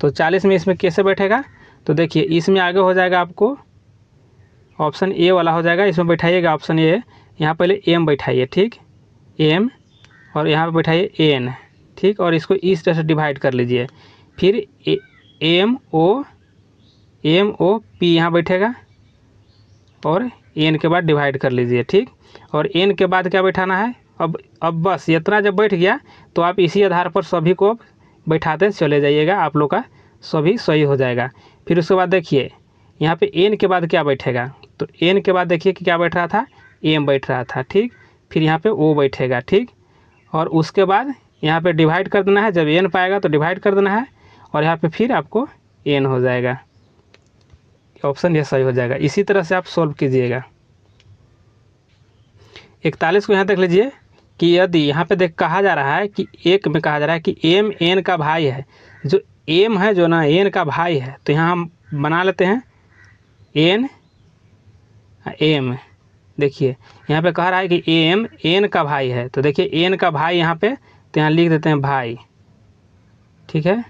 तो 40 में इसमें कैसे बैठेगा, तो देखिए इसमें आगे हो जाएगा आपको ऑप्शन ए वाला हो जाएगा, इसमें बैठाइएगा ऑप्शन ए, यहाँ पहले एम बैठाइए, ठीक, एम, और यहाँ पे बैठाइए एन, ठीक। और इसको इस तरह से डिवाइड कर लीजिए। फिर एम ओ पी यहाँ बैठेगा और एन के बाद डिवाइड कर लीजिए, ठीक। और एन के बाद क्या बैठाना है, अब बस इतना जब बैठ गया तो आप इसी आधार पर सभी को बैठाते चले जाइएगा, आप लोग का सभी सही हो जाएगा। फिर उसके बाद देखिए यहाँ पे एन के बाद क्या बैठेगा, तो एन के बाद देखिए कि क्या बैठ रहा था, एम बैठ रहा था, ठीक। फिर यहाँ पे ओ बैठेगा, ठीक। और उसके बाद यहाँ पे डिवाइड कर देना है, जब एन पाएगा तो डिवाइड कर देना है, और यहाँ पे फिर आपको एन हो जाएगा, ऑप्शन ये सही हो जाएगा। इसी तरह से आप सॉल्व कीजिएगा। 41 को यहाँ देख लीजिए कि यदि यहाँ पे देख कहा जा रहा है कि एक में कहा जा रहा है कि एम एन का भाई है, जो एम है जो ना एन का भाई है, तो यहाँ हम बना लेते हैं एन एम। देखिए यहाँ पे कह रहा है कि एम एन का भाई है, तो देखिए एन का भाई यहाँ पे, तो यहाँ लिख देते हैं भाई, ठीक है,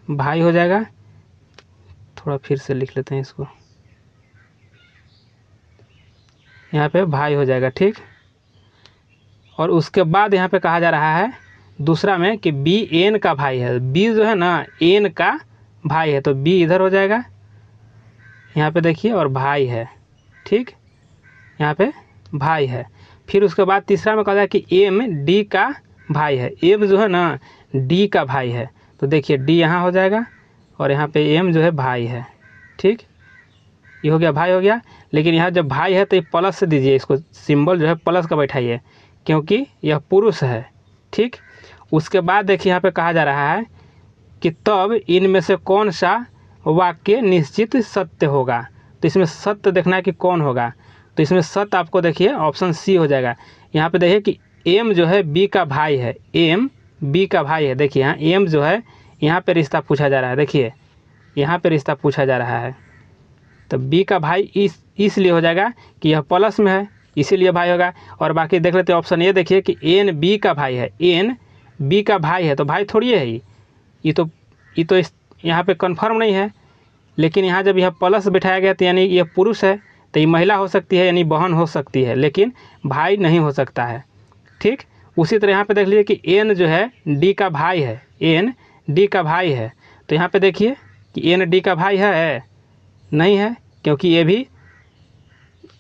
भाई हो जाएगा। थोड़ा फिर से लिख लेते हैं इसको, यहाँ पे भाई हो जाएगा, ठीक। और उसके बाद यहाँ पे कहा जा रहा है दूसरा में कि बी एन का भाई है, बी जो है ना एन का भाई है, तो बी इधर हो जाएगा यहाँ पे देखिए, और भाई है, ठीक, यहाँ पे भाई है। फिर उसके बाद तीसरा में कहा जाए कि एम डी का भाई है, एम जो है ना डी का भाई है, तो देखिए डी यहाँ हो जाएगा और यहाँ पे एम जो है भाई है, ठीक, ये हो गया भाई हो गया। लेकिन यहाँ जब भाई है तो ये प्लस से दीजिए, इसको सिंबल जो है प्लस का बैठाइए क्योंकि यह पुरुष है, ठीक। उसके बाद देखिए यहाँ पे कहा जा रहा है कि तब इनमें से कौन सा वाक्य निश्चित सत्य होगा, तो इसमें सत्य देखना है कि कौन होगा, तो इसमें सत्य आपको देखिए ऑप्शन सी हो जाएगा। यहाँ पे देखिए कि एम जो है बी का भाई है, एम बी का भाई है, देखिए यहाँ एम जो है यहाँ पे रिश्ता पूछा जा रहा है, देखिए यहाँ पे रिश्ता पूछा जा रहा है, तो बी का भाई इसलिए हो जाएगा कि यह प्लस में है इसीलिए भाई होगा। और बाकी देख लेते हैं ऑप्शन ये, देखिए कि एन बी का भाई है, एन बी का भाई है, तो भाई थोड़ी है ये तो यहाँ पे कंफर्म नहीं है। लेकिन यहाँ जब यह प्लस बिठाया गया तो यानी ये पुरुष है, तो ये महिला हो सकती है यानी बहन हो सकती है, लेकिन भाई नहीं हो सकता है, ठीक। उसी तरह यहाँ पे देख लीजिए कि एन जो है डी का भाई है, एन डी का भाई है, तो यहाँ पे देखिए कि एन डी का भाई है नहीं है, क्योंकि ये भी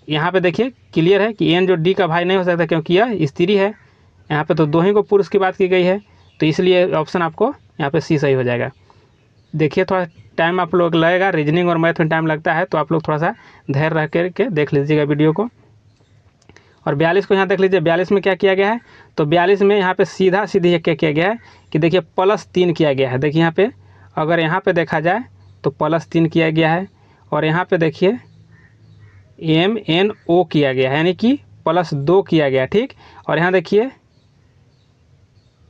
यहाँ पे देखिए क्लियर है कि एन जो डी का भाई नहीं हो सकता क्योंकि यह स्त्री है। यहाँ पे तो दो ही को पुरुष की बात की गई है, तो इसलिए ऑप्शन आपको यहाँ पे सी सही हो जाएगा। देखिए थोड़ा टाइम आप लोग लगेगा, रीजनिंग और मैथ में टाइम लगता है, तो आप लोग थोड़ा सा धैर्य रख के देख लीजिएगा वीडियो को। और 42 को यहाँ देख लीजिए, 42 में क्या किया गया है, तो 42 में यहाँ पे सीधा सीधी क्या किया गया है कि देखिए +3 किया गया है। देखिए यहाँ पे अगर यहाँ पे देखा जाए तो +3 किया गया है, और यहाँ पे देखिए MNO किया गया है, यानी कि +2 किया गया, ठीक। और यहाँ देखिए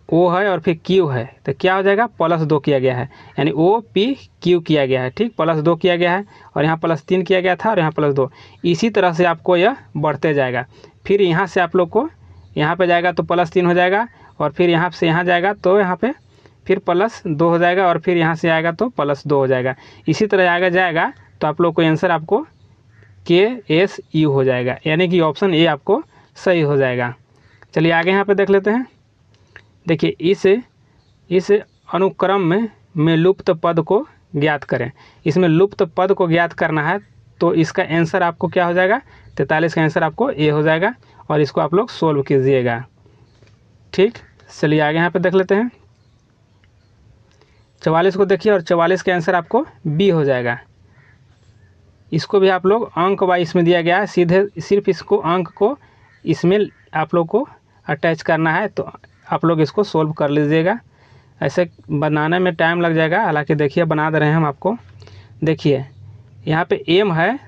O है और फिर Q है, तो क्या हो जाएगा, +2 किया गया है, यानी OPQ किया गया है, ठीक, +2 किया गया है, और यहाँ +3 किया गया था और यहाँ +2। इसी तरह से आपको यह बढ़ते जाएगा। फिर यहाँ से आप लोग को यहाँ पे जाएगा तो +3 हो जाएगा, और फिर यहाँ से यहाँ जाएगा तो यहाँ पे फिर +2 हो जाएगा, और फिर यहाँ से आएगा तो +2 हो जाएगा। इसी तरह आगे जाएगा तो आप लोग को आंसर आपको KSU हो जाएगा, यानी कि ऑप्शन ए आपको सही हो जाएगा। चलिए आगे यहाँ पे देख लेते हैं। देखिए इस अनुक्रम में लुप्त पद को ज्ञात करें। इसमें लुप्त पद को ज्ञात करना है, तो इसका आंसर आपको क्या हो जाएगा, 43 का आंसर आपको ए हो जाएगा, और इसको आप लोग सोल्व कीजिएगा, ठीक। चलिए आगे यहाँ पे देख लेते हैं। 44 को देखिए, और 44 का आंसर आपको बी हो जाएगा। इसको भी आप लोग अंक वाइज में दिया गया है, सीधे सिर्फ इसको अंक को इसमें आप लोग को अटैच करना है, तो आप लोग इसको सोल्व कर लीजिएगा। ऐसे बनाने में टाइम लग जाएगा, हालांकि देखिए बना दे रहे हैं हम आपको। देखिए यहाँ पे एम है,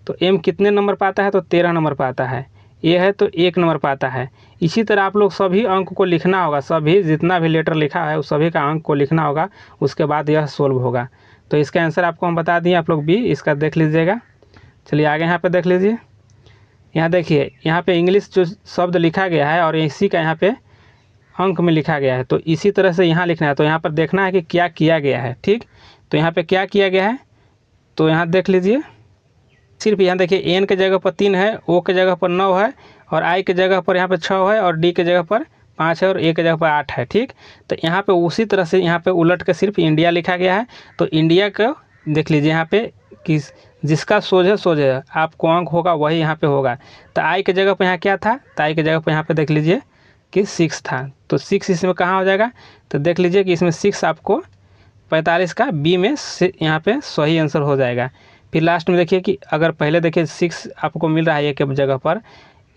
तो एम कितने नंबर पर आता है, तो 13 नंबर पर आता है। ए है तो 1 नंबर पर आता है। इसी तरह आप लोग सभी अंक को लिखना होगा, सभी जितना भी लेटर लिखा है उस सभी का अंक को लिखना होगा, उसके बाद यह सोल्व होगा। तो इसका आंसर आपको हम बता दिए, आप लोग भी इसका देख लीजिएगा। चलिए आगे यहाँ पे देख लीजिए। यहाँ देखिए यहाँ पे इंग्लिश जो शब्द लिखा गया है और इसी का यहाँ पे अंक में लिखा गया है, तो इसी तरह से यहाँ लिखना है। तो यहाँ पर देखना है कि क्या किया गया है, ठीक। तो यहाँ पे क्या किया गया है, तो यहाँ देख लीजिए। सिर्फ यहाँ देखिए एन के जगह पर 3 है, ओ के जगह पर 9 है, और आई के जगह पर यहाँ पे 6 है, और डी के जगह पर 5 है, और ए के जगह पर 8 है, ठीक। तो यहाँ पे उसी तरह से यहाँ पे उलट के सिर्फ इंडिया लिखा गया है। तो इंडिया को देख लीजिए यहाँ पे कि जिसका सोझे आपको अंक होगा वही यहाँ पे होगा। तो आई के जगह पर यहाँ क्या था, तो आई के जगह पर यहाँ पे देख लीजिए कि 6 था, तो 6 इसमें कहाँ हो जाएगा, तो देख लीजिए कि इसमें 6 आपको 45 का बी में यहाँ पे सही आंसर हो जाएगा। फिर लास्ट में देखिए कि अगर पहले देखिए 6 आपको मिल रहा है ए के जगह पर,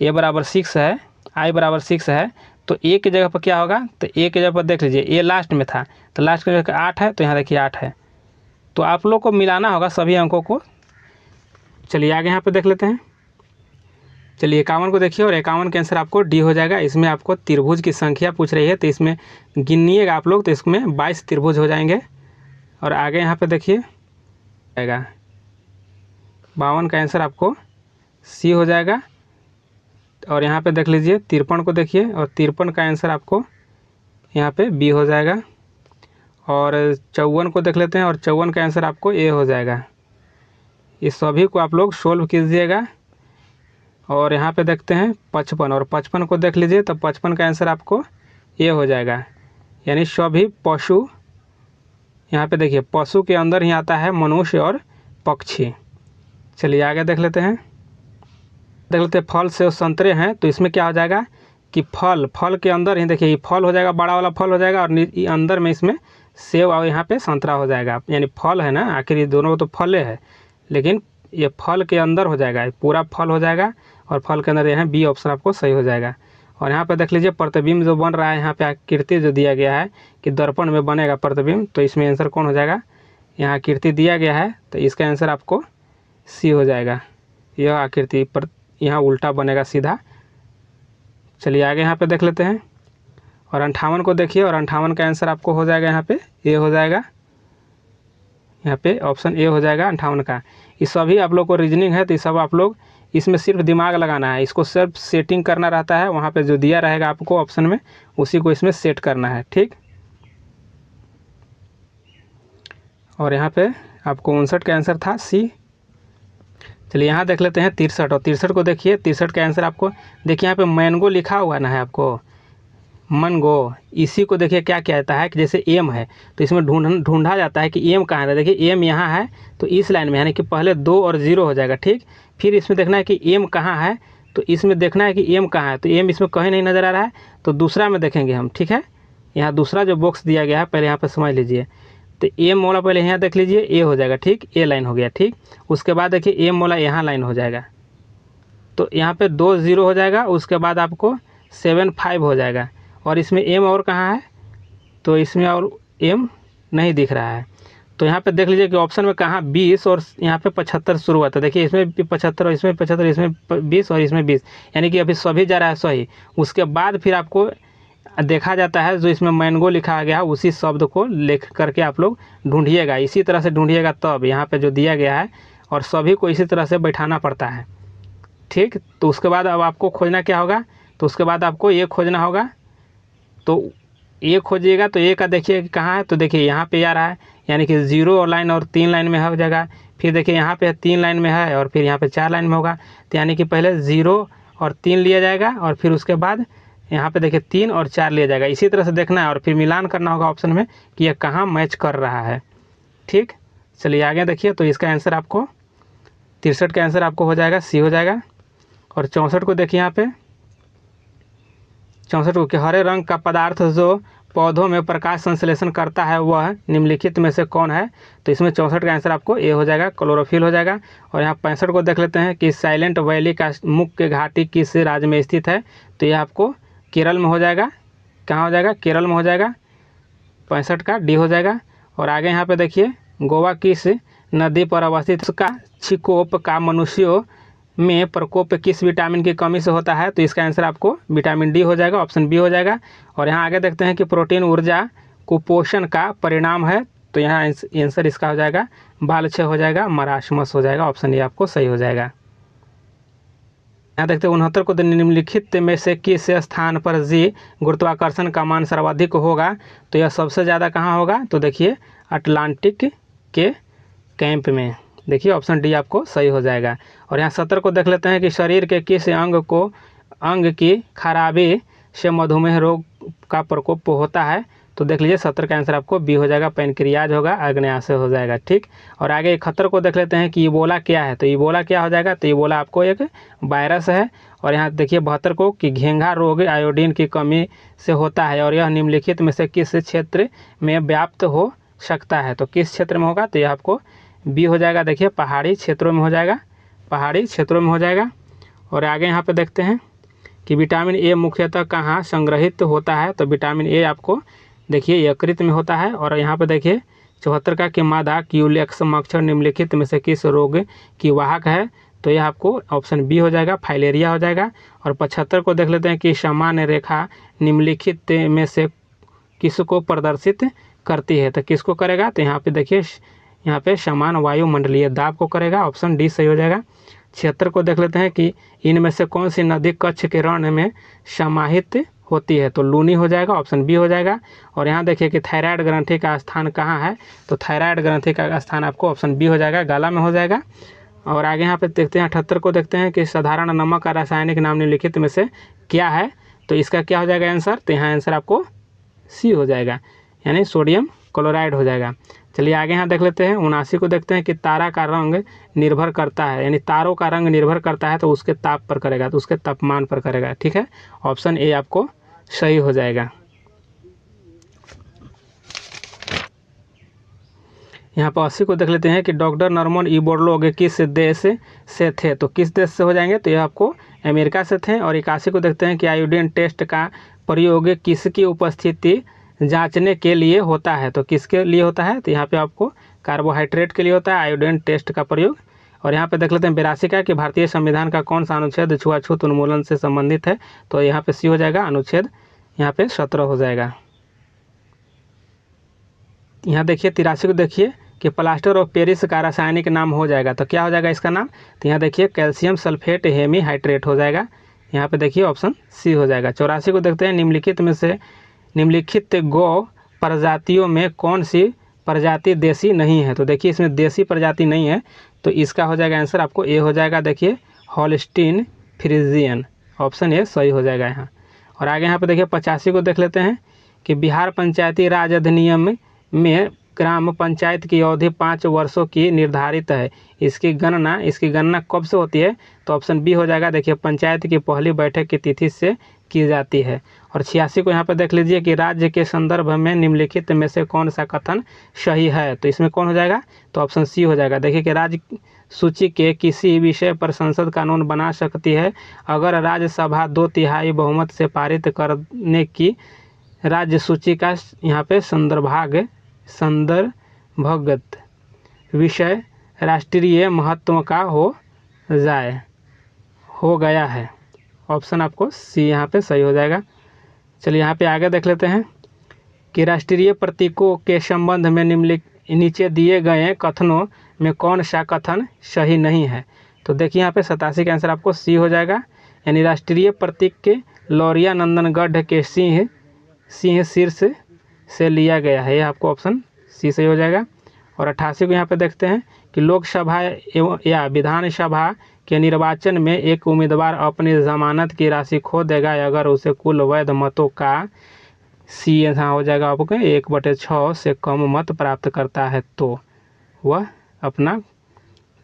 ए बराबर 6 है, आई बराबर 6 है, तो ए के जगह पर क्या होगा, तो ए के जगह पर देख लीजिए ए लास्ट में था, तो लास्ट के जगह 8 है, तो यहाँ देखिए 8 है। तो आप लोग को मिलाना होगा सभी अंकों को। चलिए आगे यहाँ पे देख लेते हैं। चलिए 51 को देखिए, और 51 के आंसर आपको डी हो जाएगा। इसमें आपको त्रिभुज की संख्या पूछ रही है, तो इसमें गिनिएगा आप लोग, तो इसमें 22 त्रिभुज हो जाएंगे। और आगे यहाँ पे देखिए आएगा 52 का आंसर आपको सी हो जाएगा। और यहाँ पे देख लीजिए 53 को देखिए, और 53 का आंसर आपको यहाँ पे बी हो जाएगा। और 54 को देख लेते हैं, और 54 का आंसर आपको ए हो जाएगा। इस सभी को आप लोग सोल्व कीजिएगा। और यहाँ पे देखते हैं 55, और 55 को देख लीजिए, तो 55 का आंसर आपको ए हो जाएगा, यानी सभी पशु। यहाँ पे देखिए पशु के अंदर ही आता है मनुष्य और पक्षी। चलिए आगे देख लेते हैं। फल से संतरे हैं, तो इसमें क्या हो जाएगा कि फल के अंदर ही देखिए ये फल हो जाएगा, बड़ा वाला फल हो जाएगा, और अंदर में इसमें सेब और यहाँ पे संतरा हो जाएगा। यानी फल है ना, आखिर ये दोनों तो फले है, लेकिन ये फल के अंदर हो जाएगा, पूरा फल हो जाएगा, और फल के अंदर यहाँ बी ऑप्शन आपको सही हो जाएगा। और यहाँ पे देख लीजिए प्रतिबिंब जो बन रहा है, यहाँ पे आकृति जो दिया गया है कि दर्पण में बनेगा प्रतिबिंब, तो इसमें आंसर कौन हो जाएगा, यहाँ आकृति दिया गया है, तो इसका आंसर आपको सी हो जाएगा। यह आकृति पर यहाँ उल्टा बनेगा सीधा। चलिए आगे यहाँ पे देख लेते हैं। और 58 को देखिए, और 58 का आंसर आपको हो जाएगा यहाँ पे ए हो जाएगा, यहाँ पे ऑप्शन ए हो जाएगा 58 का। ये सभी आप लोग को रीजनिंग है, तो ये सब आप लोग इसमें सिर्फ दिमाग लगाना है, इसको सिर्फ सेटिंग करना रहता है, वहाँ पे जो दिया रहेगा आपको ऑप्शन में उसी को इसमें सेट करना है, ठीक। और यहाँ पे आपको 59 का आंसर था सी। चलिए यहाँ देख लेते हैं 63, और 63 को देखिए, 63 का आंसर आपको देखिए यहाँ पे मैंगो लिखा हुआ ना है आपको, मनगो। इसी को देखिए क्या कहता है कि जैसे एम है, तो इसमें ढूंढा जाता है कि एम कहाँ है। देखिए एम यहाँ है, तो इस लाइन में, यानी कि पहले 2 और 0 हो जाएगा, ठीक। फिर इसमें देखना है कि एम कहाँ है, तो इसमें देखना है कि एम कहाँ है, तो एम इसमें कहीं नहीं नज़र आ रहा है, तो दूसरा में देखेंगे हम, ठीक है। यहाँ दूसरा जो बॉक्स दिया गया है, पहले यहाँ पर समझ लीजिए। तो ए मोला पहले यहाँ देख लीजिए, ए हो जाएगा, ठीक, ए लाइन हो गया, ठीक। उसके बाद देखिए ए मोला यहाँ लाइन हो जाएगा, तो यहाँ पे 2 0 हो जाएगा। उसके बाद आपको 7 5 हो जाएगा, और इसमें एम और कहाँ है, तो इसमें और एम नहीं दिख रहा है। तो यहाँ पे देख लीजिए कि ऑप्शन में कहाँ 20 और यहाँ पे 75 शुरू हुआ था। देखिए इसमें भी 75 और इसमें 75, इसमें 20 और इसमें 20, यानी कि अभी सभी जा रहा है सही। उसके बाद फिर आपको देखा जाता है जो इसमें मैंगो लिखा गया है उसी शब्द को लिख करके आप लोग ढूंढिएगा, इसी तरह से ढूंढिएगा, तब यहाँ पे जो दिया गया है और सभी को इसी तरह से बैठाना पड़ता है, ठीक। तो उसके बाद अब आपको खोजना क्या होगा, तो उसके बाद आपको ये खोजना होगा। तो ये खोजिएगा तो ए का देखिए कहाँ है, तो देखिए यहाँ पे आ रहा है, यानी कि 0 लाइन और 3 लाइन में हो जाएगा। फिर देखिए यहाँ पे 3 लाइन में है और फिर यहाँ पे 4 लाइन में होगा, तो यानी कि पहले 0 और 3 लिया जाएगा और फिर उसके बाद यहाँ पे देखिए 3 और 4 लिया जाएगा। इसी तरह से देखना है और फिर मिलान करना होगा ऑप्शन में कि यह कहाँ मैच कर रहा है, ठीक। चलिए आगे देखिए, तो इसका आंसर आपको 63 का आंसर आपको हो जाएगा, सी हो जाएगा। और 64 को देखिए, यहाँ पे 64 को कि हरे रंग का पदार्थ जो पौधों में प्रकाश संश्लेषण करता है वह निम्नलिखित में से कौन है, तो इसमें 64 का आंसर आपको ए हो जाएगा, क्लोरोफिल हो जाएगा। और यहाँ 65 को देख लेते हैं कि साइलेंट वैली का मुख्य घाटी किस राज्य में स्थित है, तो यह आपको केरल में हो जाएगा। कहाँ हो जाएगा, केरल में हो जाएगा, 65 का डी हो जाएगा। और आगे यहाँ पे देखिए गोवा किस नदी पर अवस्थित, उसका छिकोप का मनुष्यों में प्रकोप किस विटामिन की कमी से होता है, तो इसका आंसर आपको विटामिन डी हो जाएगा, ऑप्शन बी हो जाएगा। और यहाँ आगे देखते हैं कि प्रोटीन ऊर्जा कुपोषण का परिणाम है, तो यहाँ आंसर इसका हो जाएगा बालछय हो जाएगा, मरासमस हो जाएगा, ऑप्शन ए आपको सही हो जाएगा। यहाँ देखते हैं 69 को निम्नलिखित में से किस स्थान पर जी गुरुत्वाकर्षण का मान सर्वाधिक होगा, तो यह सबसे ज़्यादा कहाँ होगा, तो देखिए अटलांटिक के कैंप में, देखिए ऑप्शन डी आपको सही हो जाएगा। और यहाँ 70 को देख लेते हैं कि शरीर के किस अंग की खराबी से मधुमेह रोग का प्रकोप होता है, तो देख लीजिए 70 का आंसर आपको बी हो जाएगा, पैनक्रियाज होगा, आग्नेयाशय हो जाएगा, ठीक। और आगे 71 को देख लेते हैं कि इबोला क्या है, तो इबोला क्या हो जाएगा, तो इबोला आपको एक वायरस है। और यहाँ देखिए 72 को कि घेंघा रोग आयोडीन की कमी से होता है और यह निम्नलिखित में से किस क्षेत्र में व्याप्त हो सकता है, तो किस क्षेत्र में होगा, तो यह आपको बी हो जाएगा, देखिए पहाड़ी क्षेत्रों में हो जाएगा, पहाड़ी क्षेत्रों में हो जाएगा। और आगे यहाँ पे देखते हैं कि विटामिन ए मुख्यतः कहाँ संग्रहित होता है, तो विटामिन ए आपको देखिए यकृत में होता है। और यहाँ पे देखिए 74 का कि मादा क्यूलेक्स मच्छर निम्नलिखित में से किस रोग की वाहक है, तो यह आपको ऑप्शन बी हो जाएगा, फाइलेरिया हो जाएगा। और 75 को देख लेते हैं कि सामान्य रेखा निम्नलिखित में से किसको प्रदर्शित करती है, तो किसको करेगा, तो यहाँ पे देखिए यहाँ पे समान वायुमंडलीय दाब को करेगा, ऑप्शन डी सही हो जाएगा। 76 को देख लेते हैं कि इनमें से कौन सी नदी कच्छ के रण में समाहित होती है, तो लूनी हो जाएगा, ऑप्शन बी हो जाएगा। और यहाँ देखिए कि थायराइड ग्रंथि का स्थान कहाँ है, तो थायराइड ग्रंथि का स्थान आपको ऑप्शन बी हो जाएगा, गला में हो जाएगा। और आगे यहाँ पे देखते हैं 78 को देखते हैं कि साधारण नमक का रासायनिक नाम निम्नलिखित में से क्या है, तो इसका क्या हो जाएगा आंसर, तो यहाँ आंसर आपको सी हो जाएगा, यानी सोडियम क्लोराइड हो जाएगा। चलिए आगे यहाँ देख लेते हैं 79 को देखते हैं कि तारा का रंग निर्भर करता है, यानी तारों का रंग निर्भर करता है तो उसके ताप पर करेगा, तो उसके तापमान पर करेगा, ठीक है, ऑप्शन ए आपको सही हो जाएगा। यहाँ पर 80 को देख लेते हैं कि डॉक्टर नॉर्मन इबोरलोग किस देश से थे, तो किस देश से हो जाएंगे, तो ये आपको अमेरिका से थे। और 81 को देखते हैं कि आयोडीन टेस्ट का प्रयोग किसकी उपस्थिति जांचने के लिए होता है, तो किसके लिए होता है, तो यहाँ पे आपको कार्बोहाइड्रेट के लिए होता है आयोडीन टेस्ट का प्रयोग। और यहाँ पे देख लेते हैं 82 का कि भारतीय संविधान का कौन सा अनुच्छेद छुआछूत उन्मूलन से संबंधित है, तो यहाँ पे सी हो जाएगा, अनुच्छेद यहाँ पे 17 हो जाएगा। यहाँ देखिए 83 को देखिए कि प्लास्टर ऑफ पेरिस का रासायनिक नाम हो जाएगा, तो क्या हो जाएगा इसका नाम, तो यहाँ देखिए कैल्शियम सल्फेट हेमीहाइड्रेट हो जाएगा, यहाँ पे देखिए ऑप्शन सी हो जाएगा। 84 को देखते हैं निम्नलिखित में से निम्नलिखित गौ प्रजातियों में कौन सी प्रजाति देसी नहीं है, तो देखिए इसमें देसी प्रजाति नहीं है, तो इसका हो जाएगा आंसर आपको ए हो जाएगा, देखिए हॉलस्टीन फ्रीजियन, ऑप्शन ए सही हो जाएगा यहाँ। और आगे यहाँ पे देखिए 85 को देख लेते हैं कि बिहार पंचायती राज अधिनियम में ग्राम पंचायत की अवधि 5 वर्षों की निर्धारित है। इसकी गणना कब से होती है? तो ऑप्शन बी हो जाएगा। देखिए, पंचायत की पहली बैठक की तिथि से की जाती है। और 86 को यहाँ पे देख लीजिए कि राज्य के संदर्भ में निम्नलिखित में से कौन सा कथन सही है? तो इसमें कौन हो जाएगा? तो ऑप्शन सी हो जाएगा। देखिए कि राज्य सूची के किसी विषय पर संसद कानून बना सकती है अगर राज्यसभा 2/3 बहुमत से पारित करने की राज्य सूची का यहाँ पे संदर्भगत विषय राष्ट्रीय महत्व का हो गया है। ऑप्शन आपको सी यहाँ पे सही हो जाएगा। चलिए यहाँ पे आगे देख लेते हैं कि राष्ट्रीय प्रतीकों के संबंध में नीचे दिए गए कथनों में कौन सा कथन सही नहीं है? तो देखिए यहाँ पे 87 का आंसर आपको सी हो जाएगा। यानी राष्ट्रीय प्रतीक के लौरिया नंदनगढ़ के सिंह शीर्ष से लिया गया है, यह आपको ऑप्शन सी सही हो जाएगा। और 88 को यहाँ पे देखते हैं कि लोकसभा या विधानसभा के निर्वाचन में एक उम्मीदवार अपनी जमानत की राशि खो देगा अगर उसे कुल वैध मतों का सी यहाँ हो जाएगा आपको 1/6 से कम मत प्राप्त करता है तो वह अपना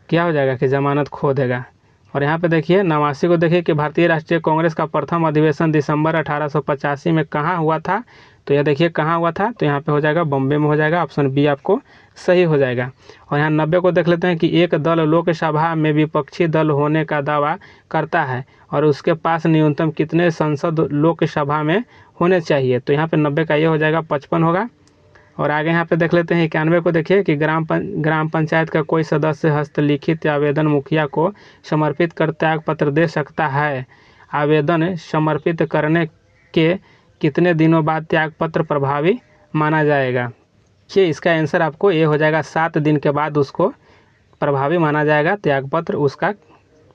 क्या हो जाएगा कि जमानत खो देगा। और यहाँ पे देखिए 89 को देखिए कि भारतीय राष्ट्रीय कांग्रेस का प्रथम अधिवेशन दिसंबर 1885 में कहाँ हुआ था? तो यह देखिए कहाँ हुआ था? तो यहाँ पे हो जाएगा बॉम्बे में हो जाएगा। ऑप्शन बी आपको सही हो जाएगा। और यहाँ 90 को देख लेते हैं कि एक दल लोकसभा में विपक्षी दल होने का दावा करता है और उसके पास न्यूनतम कितने सांसद लोकसभा में होने चाहिए? तो यहाँ पे 90 का ये हो जाएगा 55 होगा। और आगे यहाँ पे देख लेते हैं 91 को देखिए कि ग्राम पंचायत का कोई सदस्य हस्तलिखित आवेदन मुखिया को समर्पित कर त्याग पत्र दे सकता है। आवेदन समर्पित करने के कितने दिनों बाद त्याग पत्र प्रभावी माना जाएगा? कि इसका आंसर आपको ये हो जाएगा 7 दिन के बाद उसको प्रभावी माना जाएगा, त्याग पत्र उसका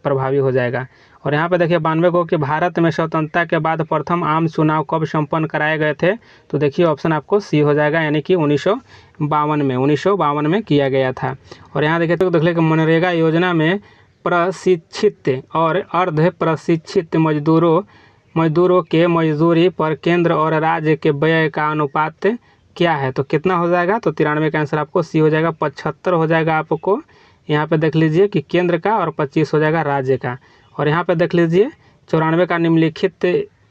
प्रभावी हो जाएगा। और यहाँ पे देखिए 92 को कि भारत में स्वतंत्रता के बाद प्रथम आम चुनाव कब संपन्न कराए गए थे? तो देखिए ऑप्शन आपको सी हो जाएगा, यानी कि 1952 में किया गया था। और यहाँ देखिए तो देख लें कि मनरेगा योजना में प्रशिक्षित और अर्ध प्रशिक्षित मजदूरों के मजदूरी पर केंद्र और राज्य के व्यय का अनुपात क्या है? तो कितना हो जाएगा? तो 93 का आंसर आपको सी हो जाएगा। 75 हो जाएगा आपको यहाँ पे देख लीजिए कि केंद्र का, और 25 हो जाएगा राज्य का। और यहाँ पे देख लीजिए 94 का निम्नलिखित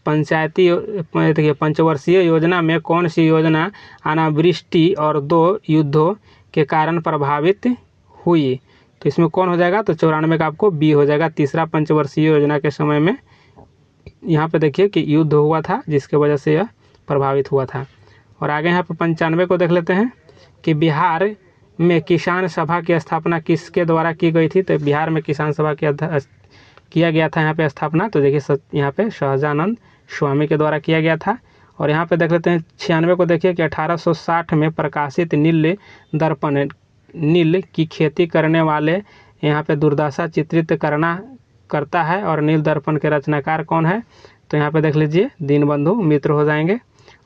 पंचायती देखिए पंचवर्षीय योजना में कौन सी योजना अनावृष्टि और 2 युद्धों के कारण प्रभावित हुई? तो इसमें कौन हो जाएगा? तो 94 का आपको बी हो जाएगा। तीसरा पंचवर्षीय योजना के समय में यहाँ पे देखिए कि युद्ध हुआ था जिसके वजह से यह प्रभावित हुआ था। और आगे यहाँ पे 95 को देख लेते हैं कि बिहार में किसान सभा की स्थापना किसके द्वारा की गई थी? तो बिहार में किसान सभा किया गया था यहाँ पे स्थापना, तो देखिए यहाँ पे सहजानंद स्वामी के द्वारा किया गया था। और यहाँ पे देख लेते हैं 96 को देखिए कि 1860 में प्रकाशित नील दर्पण नील की खेती करने वाले यहाँ पे दुर्दशा चित्रित करता है और नील दर्पण के रचनाकार कौन है? तो यहाँ पे देख लीजिए दीनबंधु मित्र हो जाएंगे।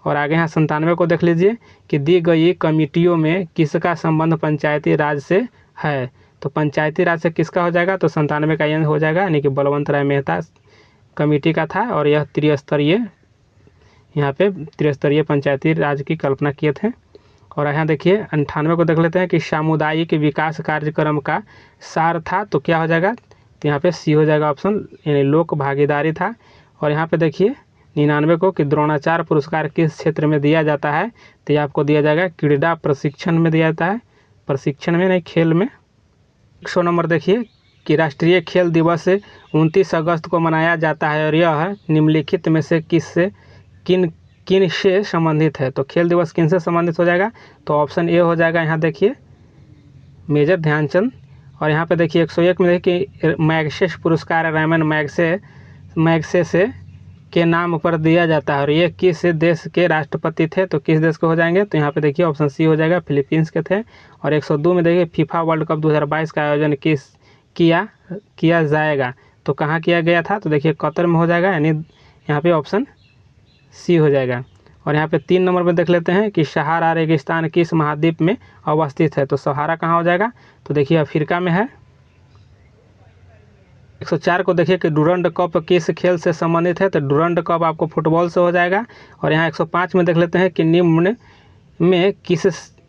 और आगे यहाँ 97 को देख लीजिए कि दी गई कमिटियों में किसका संबंध पंचायती राज से है? तो पंचायती राज से किसका हो जाएगा? तो 97 का ये हो जाएगा, यानी कि बलवंत राय मेहता कमेटी का था। और यह त्रिस्तरीय पंचायती राज की कल्पना किए थे। और यहाँ देखिए 98 को देख लेते हैं कि सामुदायिक विकास कार्यक्रम का सार था, तो क्या हो जाएगा? तो यहाँ पे सी हो जाएगा ऑप्शन, यानी लोक भागीदारी था। और यहाँ पे देखिए 99 को कि द्रोणाचार्य पुरस्कार किस क्षेत्र में दिया जाता है? तो ये आपको दिया जाएगा क्रीड़ा प्रशिक्षण में दिया जाता है, प्रशिक्षण में नहीं, खेल में। 100 नंबर देखिए कि राष्ट्रीय खेल दिवस 29 अगस्त को मनाया जाता है और यह निम्नलिखित में से किन से संबंधित है? तो खेल दिवस किन से संबंधित हो जाएगा? तो ऑप्शन ए हो जाएगा। यहाँ देखिए मेजर ध्यानचंद। और यहाँ पे देखिए 101 में देखिए कि मैग्सेस पुरस्कार रेमन मैग्सेसे के नाम पर दिया जाता है और ये किस देश के राष्ट्रपति थे? तो किस देश के हो जाएंगे? तो यहाँ पे देखिए ऑप्शन सी हो जाएगा, फिलीपींस के थे। और 102 में देखिए फीफा वर्ल्ड कप 2022 का आयोजन किया जाएगा, तो कहाँ किया गया था? तो देखिए कतर में हो जाएगा, यानी यहाँ पे ऑप्शन सी हो जाएगा। और यहाँ पे 3 नंबर में देख लेते हैं कि सहारा रेगिस्तान किस महाद्वीप में अवस्थित है? तो सहारा कहाँ हो जाएगा? तो देखिए अफ्रीका में है। 104 को देखिए कि डुरंड कप किस खेल से संबंधित है? तो डुरंड कप आपको फुटबॉल से हो जाएगा। और यहाँ 105 में देख लेते हैं कि निम्न में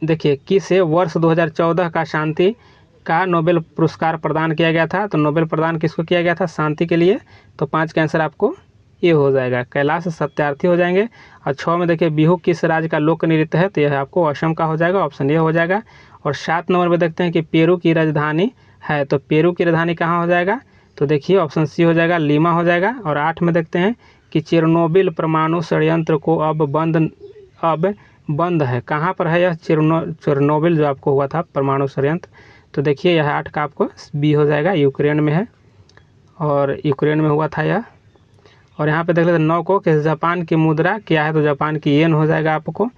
देखिए किसे वर्ष 2014 का शांति का नोबेल पुरस्कार प्रदान किया गया था। तो नोबेल प्रदान किसको किया गया था? शांति के लिए। तो 5 का आंसर आपको ये हो जाएगा, कैलाश सत्यार्थी हो जाएंगे। और 6 में देखिए बिहू किस राज्य का लोक नृत्य है? तो यह आपको असम का हो जाएगा, ऑप्शन ए हो जाएगा। और 7 नंबर में देखते हैं कि पेरू की राजधानी है, तो पेरू की राजधानी कहाँ हो जाएगा? तो देखिए ऑप्शन सी हो जाएगा, लीमा हो जाएगा। और 8 में देखते हैं कि चेरनोबिल परमाणु षड्यंत्र को अब बंद है, कहाँ पर है यह चेरनोबिल जो आपको हुआ था परमाणु षड्यंत्र? तो देखिए यह 8 का आपको बी हो जाएगा, यूक्रेन में है और यूक्रेन में हुआ था यह। और यहाँ पे देख लेते हैं 9 को कि जापान की मुद्रा क्या है? तो जापान की येन हो जाएगा आपको।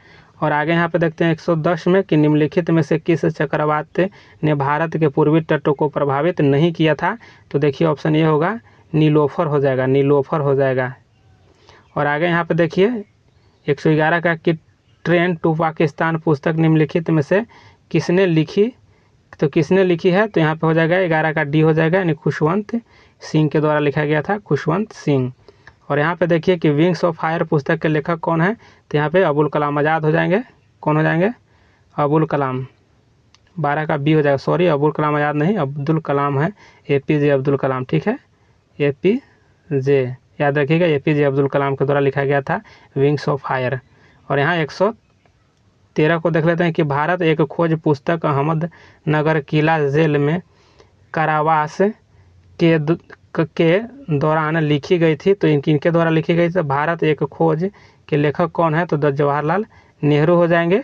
और आगे यहाँ पे देखते हैं 110 में कि निम्नलिखित में से किस चक्रवात ने भारत के पूर्वी तटों को प्रभावित नहीं किया था? तो देखिए ऑप्शन ये होगा, नीलोफर हो जाएगा, नीलोफर हो जाएगा। और आगे यहाँ पे देखिए 111 का कि ट्रेन टू पाकिस्तान पुस्तक निम्नलिखित में से किसने लिखी? तो किसने लिखी है? तो यहाँ पे हो जाएगा 11 का डी हो जाएगा, यानी खुशवंत सिंह के द्वारा लिखा गया था, खुशवंत सिंह। और यहाँ पे देखिए कि विंग्स ऑफ फायर पुस्तक के लेखक कौन है? तो यहाँ पे अबुल कलाम आज़ाद हो जाएंगे। कौन हो जाएंगे? अबुल कलाम। 12 का बी हो जाएगा, सॉरी अबुल कलाम आज़ाद नहीं, अब्दुल कलाम है, APJ अब्दुल कलाम, ठीक है, APJ याद रखिएगा, APJ अब्दुल कलाम के द्वारा लिखा गया था विंग्स ऑफ फायर। और यहाँ 113 को देख लेते हैं कि भारत एक खोज पुस्तक अहमदनगर किला जेल में कारावास के दौरान लिखी गई थी। तो इनके द्वारा लिखी गई थी। भारत एक खोज के लेखक कौन है? तो जवाहरलाल नेहरू हो जाएंगे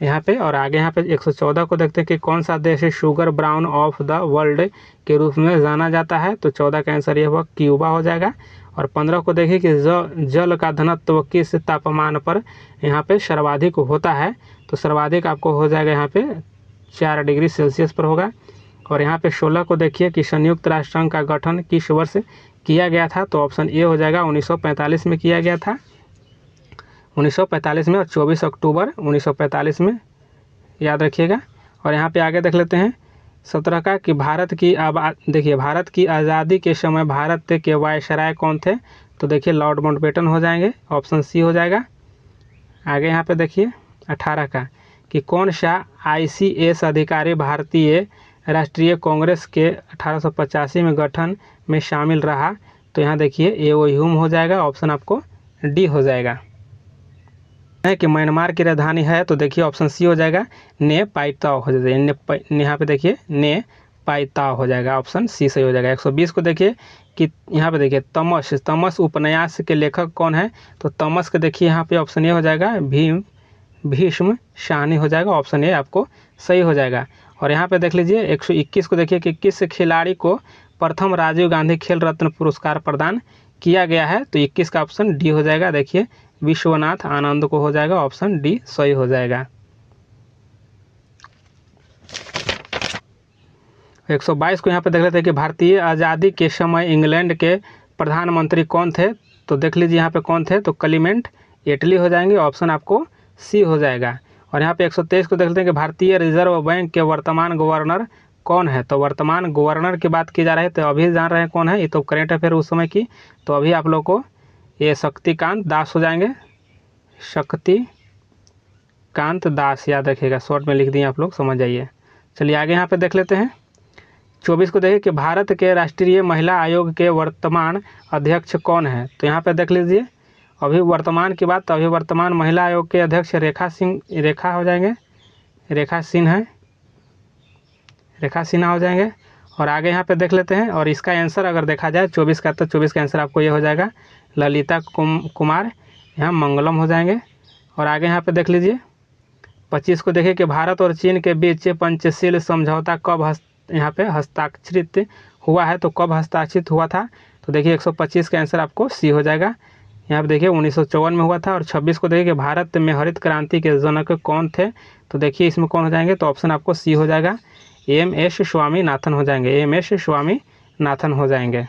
यहाँ पे। और आगे यहाँ पे 114 को देखते हैं कि कौन सा देश sugar brown of the world के रूप में जाना जाता है? तो 14 का आंसर ये हुआ, क्यूबा हो जाएगा। और 15 को देखिए कि जल का घनत्व किस तापमान पर यहाँ पे सर्वाधिक होता है? तो सर्वाधिक आपको हो जाएगा यहाँ पे 4 डिग्री सेल्सियस पर होगा। और यहाँ पे 16 को देखिए कि संयुक्त राष्ट्र संघ का गठन किस वर्ष किया गया था? तो ऑप्शन ए हो जाएगा, 1945 में किया गया था, 1945 में। और 24 अक्टूबर 1945 में, याद रखिएगा। और यहाँ पे आगे देख लेते हैं 17 का कि देखिए भारत की आज़ादी के समय भारत के वायसराय कौन थे? तो देखिए लॉर्ड माउंटबेटन हो जाएंगे, ऑप्शन सी हो जाएगा। आगे यहाँ पे देखिए 18 का कि कौन सा ICS अधिकारी भारतीय राष्ट्रीय कांग्रेस के 1885 में गठन में शामिल रहा? तो यहाँ देखिए एओ ह्यूम हो जाएगा, ऑप्शन आपको डी हो जाएगा। है कि म्यांमार की राजधानी है? तो देखिए ऑप्शन सी हो जाएगा, ने पाइताओ हो जाएगा, यहाँ पे देखिए ने पाइताओ हो जाएगा, ऑप्शन सी सही हो जाएगा। 120 को देखिए कि यहाँ पे देखिए तमस उपन्यास के लेखक कौन है? तो तमस के देखिए यहाँ पे ऑप्शन ए हो जाएगा, भीष्म शाहनी हो जाएगा, ऑप्शन ए आपको सही हो जाएगा। और यहाँ पे देख लीजिए 121 को देखिए कि किस खिलाड़ी को प्रथम राजीव गांधी खेल रत्न पुरस्कार प्रदान किया गया है? तो 21 का ऑप्शन डी हो जाएगा, देखिए विश्वनाथ आनंद को हो जाएगा, ऑप्शन डी सही हो जाएगा। 122 को यहाँ पे देख लेते हैं कि भारतीय आज़ादी के समय इंग्लैंड के प्रधानमंत्री कौन थे? तो देख लीजिए यहाँ पे कौन थे? तो क्लीमेंट एटली हो जाएंगे, ऑप्शन आपको सी हो जाएगा। और यहाँ पे 123 को देख लेते हैं कि भारतीय रिजर्व बैंक के वर्तमान गवर्नर कौन है? तो वर्तमान गवर्नर की बात की जा रही है, तो अभी जान रहे हैं कौन है, ये तो करेंट अफेयर उस समय की। तो अभी आप लोग को ये शक्तिकांत दास हो जाएंगे, शक्तिकांत दास, याद रखिएगा, शॉर्ट में लिख दिए आप लोग, समझ जाइए। चलिए आगे यहाँ पे देख लेते हैं 24 को देखिए कि भारत के राष्ट्रीय महिला आयोग के वर्तमान अध्यक्ष कौन है? तो यहाँ पे देख लीजिए अभी वर्तमान की बात, तो अभी वर्तमान महिला आयोग के अध्यक्ष रेखा हो जाएंगे, रेखा सिन्हा हो जाएंगे। और आगे यहाँ पे देख लेते हैं, और इसका आंसर अगर देखा जाए 24 का, तो 24 का आंसर आपको ये हो जाएगा, ललिता कुमार, यहाँ मंगलम हो जाएंगे। और आगे यहाँ पे देख लीजिए 25 को देखिए कि भारत और चीन के बीच पंचशील समझौता कब यहाँ पे हस्ताक्षरित हुआ है? तो कब हस्ताक्षरित हुआ था? तो देखिए 125 का आंसर आपको सी हो जाएगा। यहाँ पे देखिए 1954 में हुआ था। और 26 को देखिए कि भारत में हरित क्रांति के जनक कौन थे? तो देखिए इसमें कौन हो जाएंगे? तो ऑप्शन आपको सी हो जाएगा, MS स्वामीनाथन हो जाएंगे, MS स्वामीनाथन हो जाएंगे।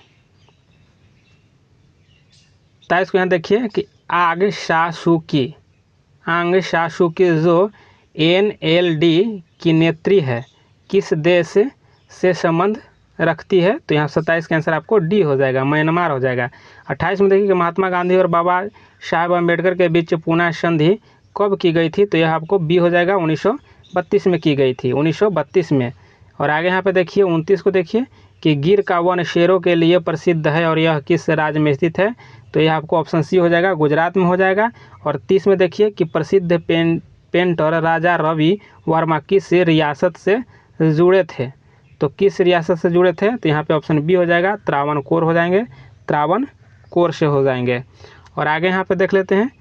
27 को यहाँ देखिए कि आंग सासुकी जो NLD की नेत्री है किस देश से संबंध रखती है? तो यहाँ 27 का आंसर आपको डी हो जाएगा, म्यांमार हो जाएगा। 28 में देखिए कि महात्मा गांधी और बाबा साहेब अम्बेडकर के बीच पुनः संधि कब की गई थी? तो यह आपको बी हो जाएगा, 1932 में की गई थी, 1932 में। और आगे यहाँ पे देखिए 29 को देखिए कि गिर का वन शेरों के लिए प्रसिद्ध है और यह किस राज्य में स्थित है, तो यह आपको ऑप्शन सी हो जाएगा, गुजरात में हो जाएगा। और 30 में देखिए कि प्रसिद्ध पेंटर राजा रवि वर्मा किस रियासत से जुड़े थे, तो किस रियासत से जुड़े थे, तो यहाँ पे ऑप्शन बी हो जाएगा, त्रावणकोर हो जाएंगे, त्रावणकोर से हो जाएंगे। और आगे यहाँ पे देख लेते हैं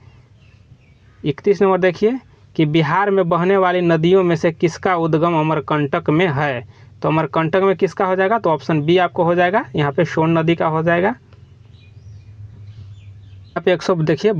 31 नंबर देखिए कि बिहार में बहने वाली नदियों में से किसका उद्गम अमरकंटक में है, तो अमरकंटक में किसका हो जाएगा, तो ऑप्शन बी आपको हो जाएगा, यहाँ पे सोन नदी का हो जाएगा। यहाँ पे 100 देखिए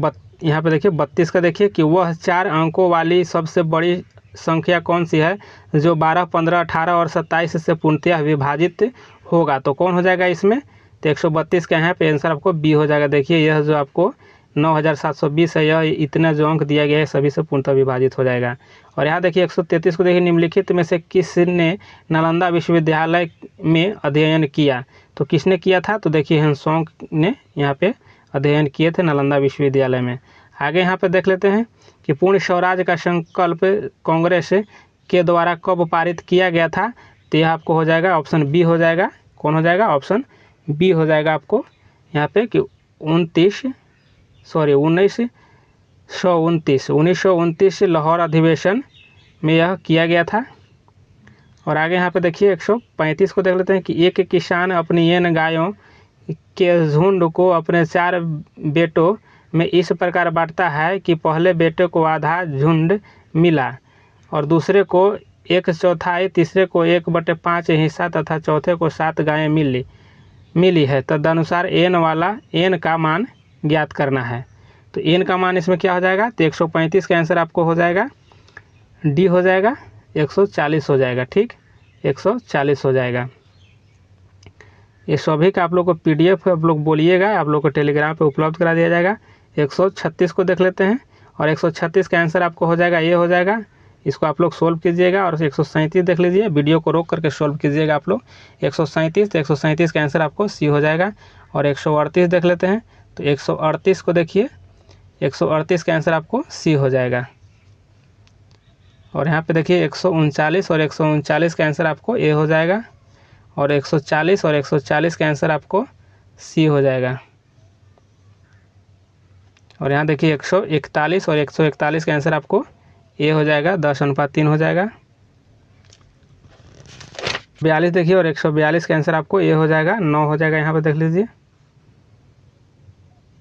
यहाँ पे देखिए 32 का देखिए कि वह 4 अंकों वाली सबसे बड़ी संख्या कौन सी है जो 12, 15, 18 और 27 से पूर्णतः विभाजित होगा, तो कौन हो जाएगा इसमें, तो 132 का यहाँ पे आंसर आपको बी हो जाएगा। देखिए यह जो आपको 9720 है, यह इतना जो अंक दिया गया है सभी से पूर्णतः विभाजित हो जाएगा। और यहाँ देखिए 133 को देखिए निम्नलिखित में से किसने नालंदा विश्वविद्यालय में अध्ययन किया, तो किसने किया था, तो देखिए हेनसोंग ने यहाँ पे अध्ययन किए थे नालंदा विश्वविद्यालय में। आगे यहाँ पे देख लेते हैं कि पूर्ण स्वराज का संकल्प कांग्रेस के द्वारा कब पारित किया गया था, तो यह आपको हो जाएगा ऑप्शन बी हो जाएगा, कौन हो जाएगा, ऑप्शन बी हो जाएगा आपको यहाँ पे कि 1929 लाहौर अधिवेशन में यह किया गया था। और आगे यहाँ पे देखिए 135 को देख लेते हैं कि एक किसान अपनी एन गायों के झुंड को अपने 4 बेटों में इस प्रकार बांटता है कि पहले बेटे को आधा झुंड मिला और दूसरे को 1/4, तीसरे को 1/5 हिस्सा तथा चौथे को 7 गायें मिली है, तदनुसार एन का मान ज्ञात करना है, तो एन का मान इसमें क्या हो जाएगा, तो 135 का आंसर आपको हो जाएगा डी हो जाएगा, 140 हो जाएगा, ठीक 140 हो जाएगा। ये सभी का आप लोग को PDF आप लोग बोलिएगा, आप लोग को टेलीग्राम पे उपलब्ध करा दिया जाएगा। 136 को देख लेते हैं और 136 का आंसर आपको हो जाएगा, ये हो जाएगा, इसको आप लोग सोल्व कीजिएगा। और 137 देख लीजिए, वीडियो को रोक करके सोल्व कीजिएगा आप लोग 137, तो 137 का आंसर आपको सी हो जाएगा। और 138 देख लेते हैं, तो 138 को देखिए 138 का आंसर आपको सी हो जाएगा। और यहाँ पे देखिए 139 और 139 का आंसर आपको ए हो जाएगा। और 140 और 140 का आंसर आपको सी हो जाएगा। और यहाँ देखिए 141 और 141 का आंसर आपको ए हो जाएगा, 10:3 हो जाएगा। 42 देखिए और 142 का आंसर आपको ए हो जाएगा, 9 हो जाएगा। यहाँ पे देख लीजिए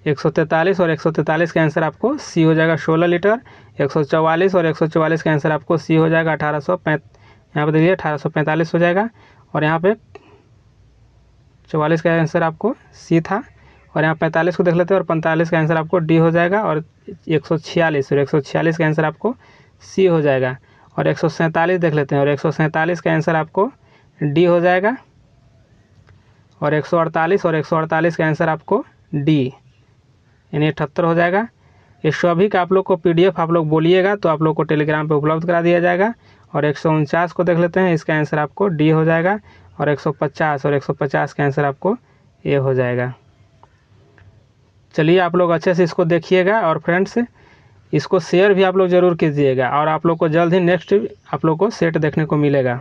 143 और 143 का आंसर आपको सी हो जाएगा, 16 लीटर। 144 और 144 का आंसर आपको सी हो जाएगा, 1845, यहाँ पे देखिए 1845 हो जाएगा। और यहाँ पे 44 का आंसर आपको सी था। और यहाँ 45 को देख लेते हैं और 45 का आंसर आपको डी हो जाएगा। और 146 और 146 का आंसर आपको सी हो जाएगा। और 147 देख लेते हैं और 147 का आंसर आपको डी हो जाएगा। और 148 और 148 का आंसर आपको डी यानी 78 हो जाएगा। ये सभी का आप लोग को PDF आप लोग बोलिएगा तो आप लोग को टेलीग्राम पे उपलब्ध करा दिया जाएगा। और 149 को देख लेते हैं, इसका आंसर आपको डी हो जाएगा। और 150 और 150 का आंसर आपको ए हो जाएगा। चलिए आप लोग अच्छे से इसको देखिएगा और फ्रेंड्स इसको शेयर भी आप लोग ज़रूर कीजिएगा। और आप लोग को जल्द ही नेक्स्ट आप लोग को सेट देखने को मिलेगा।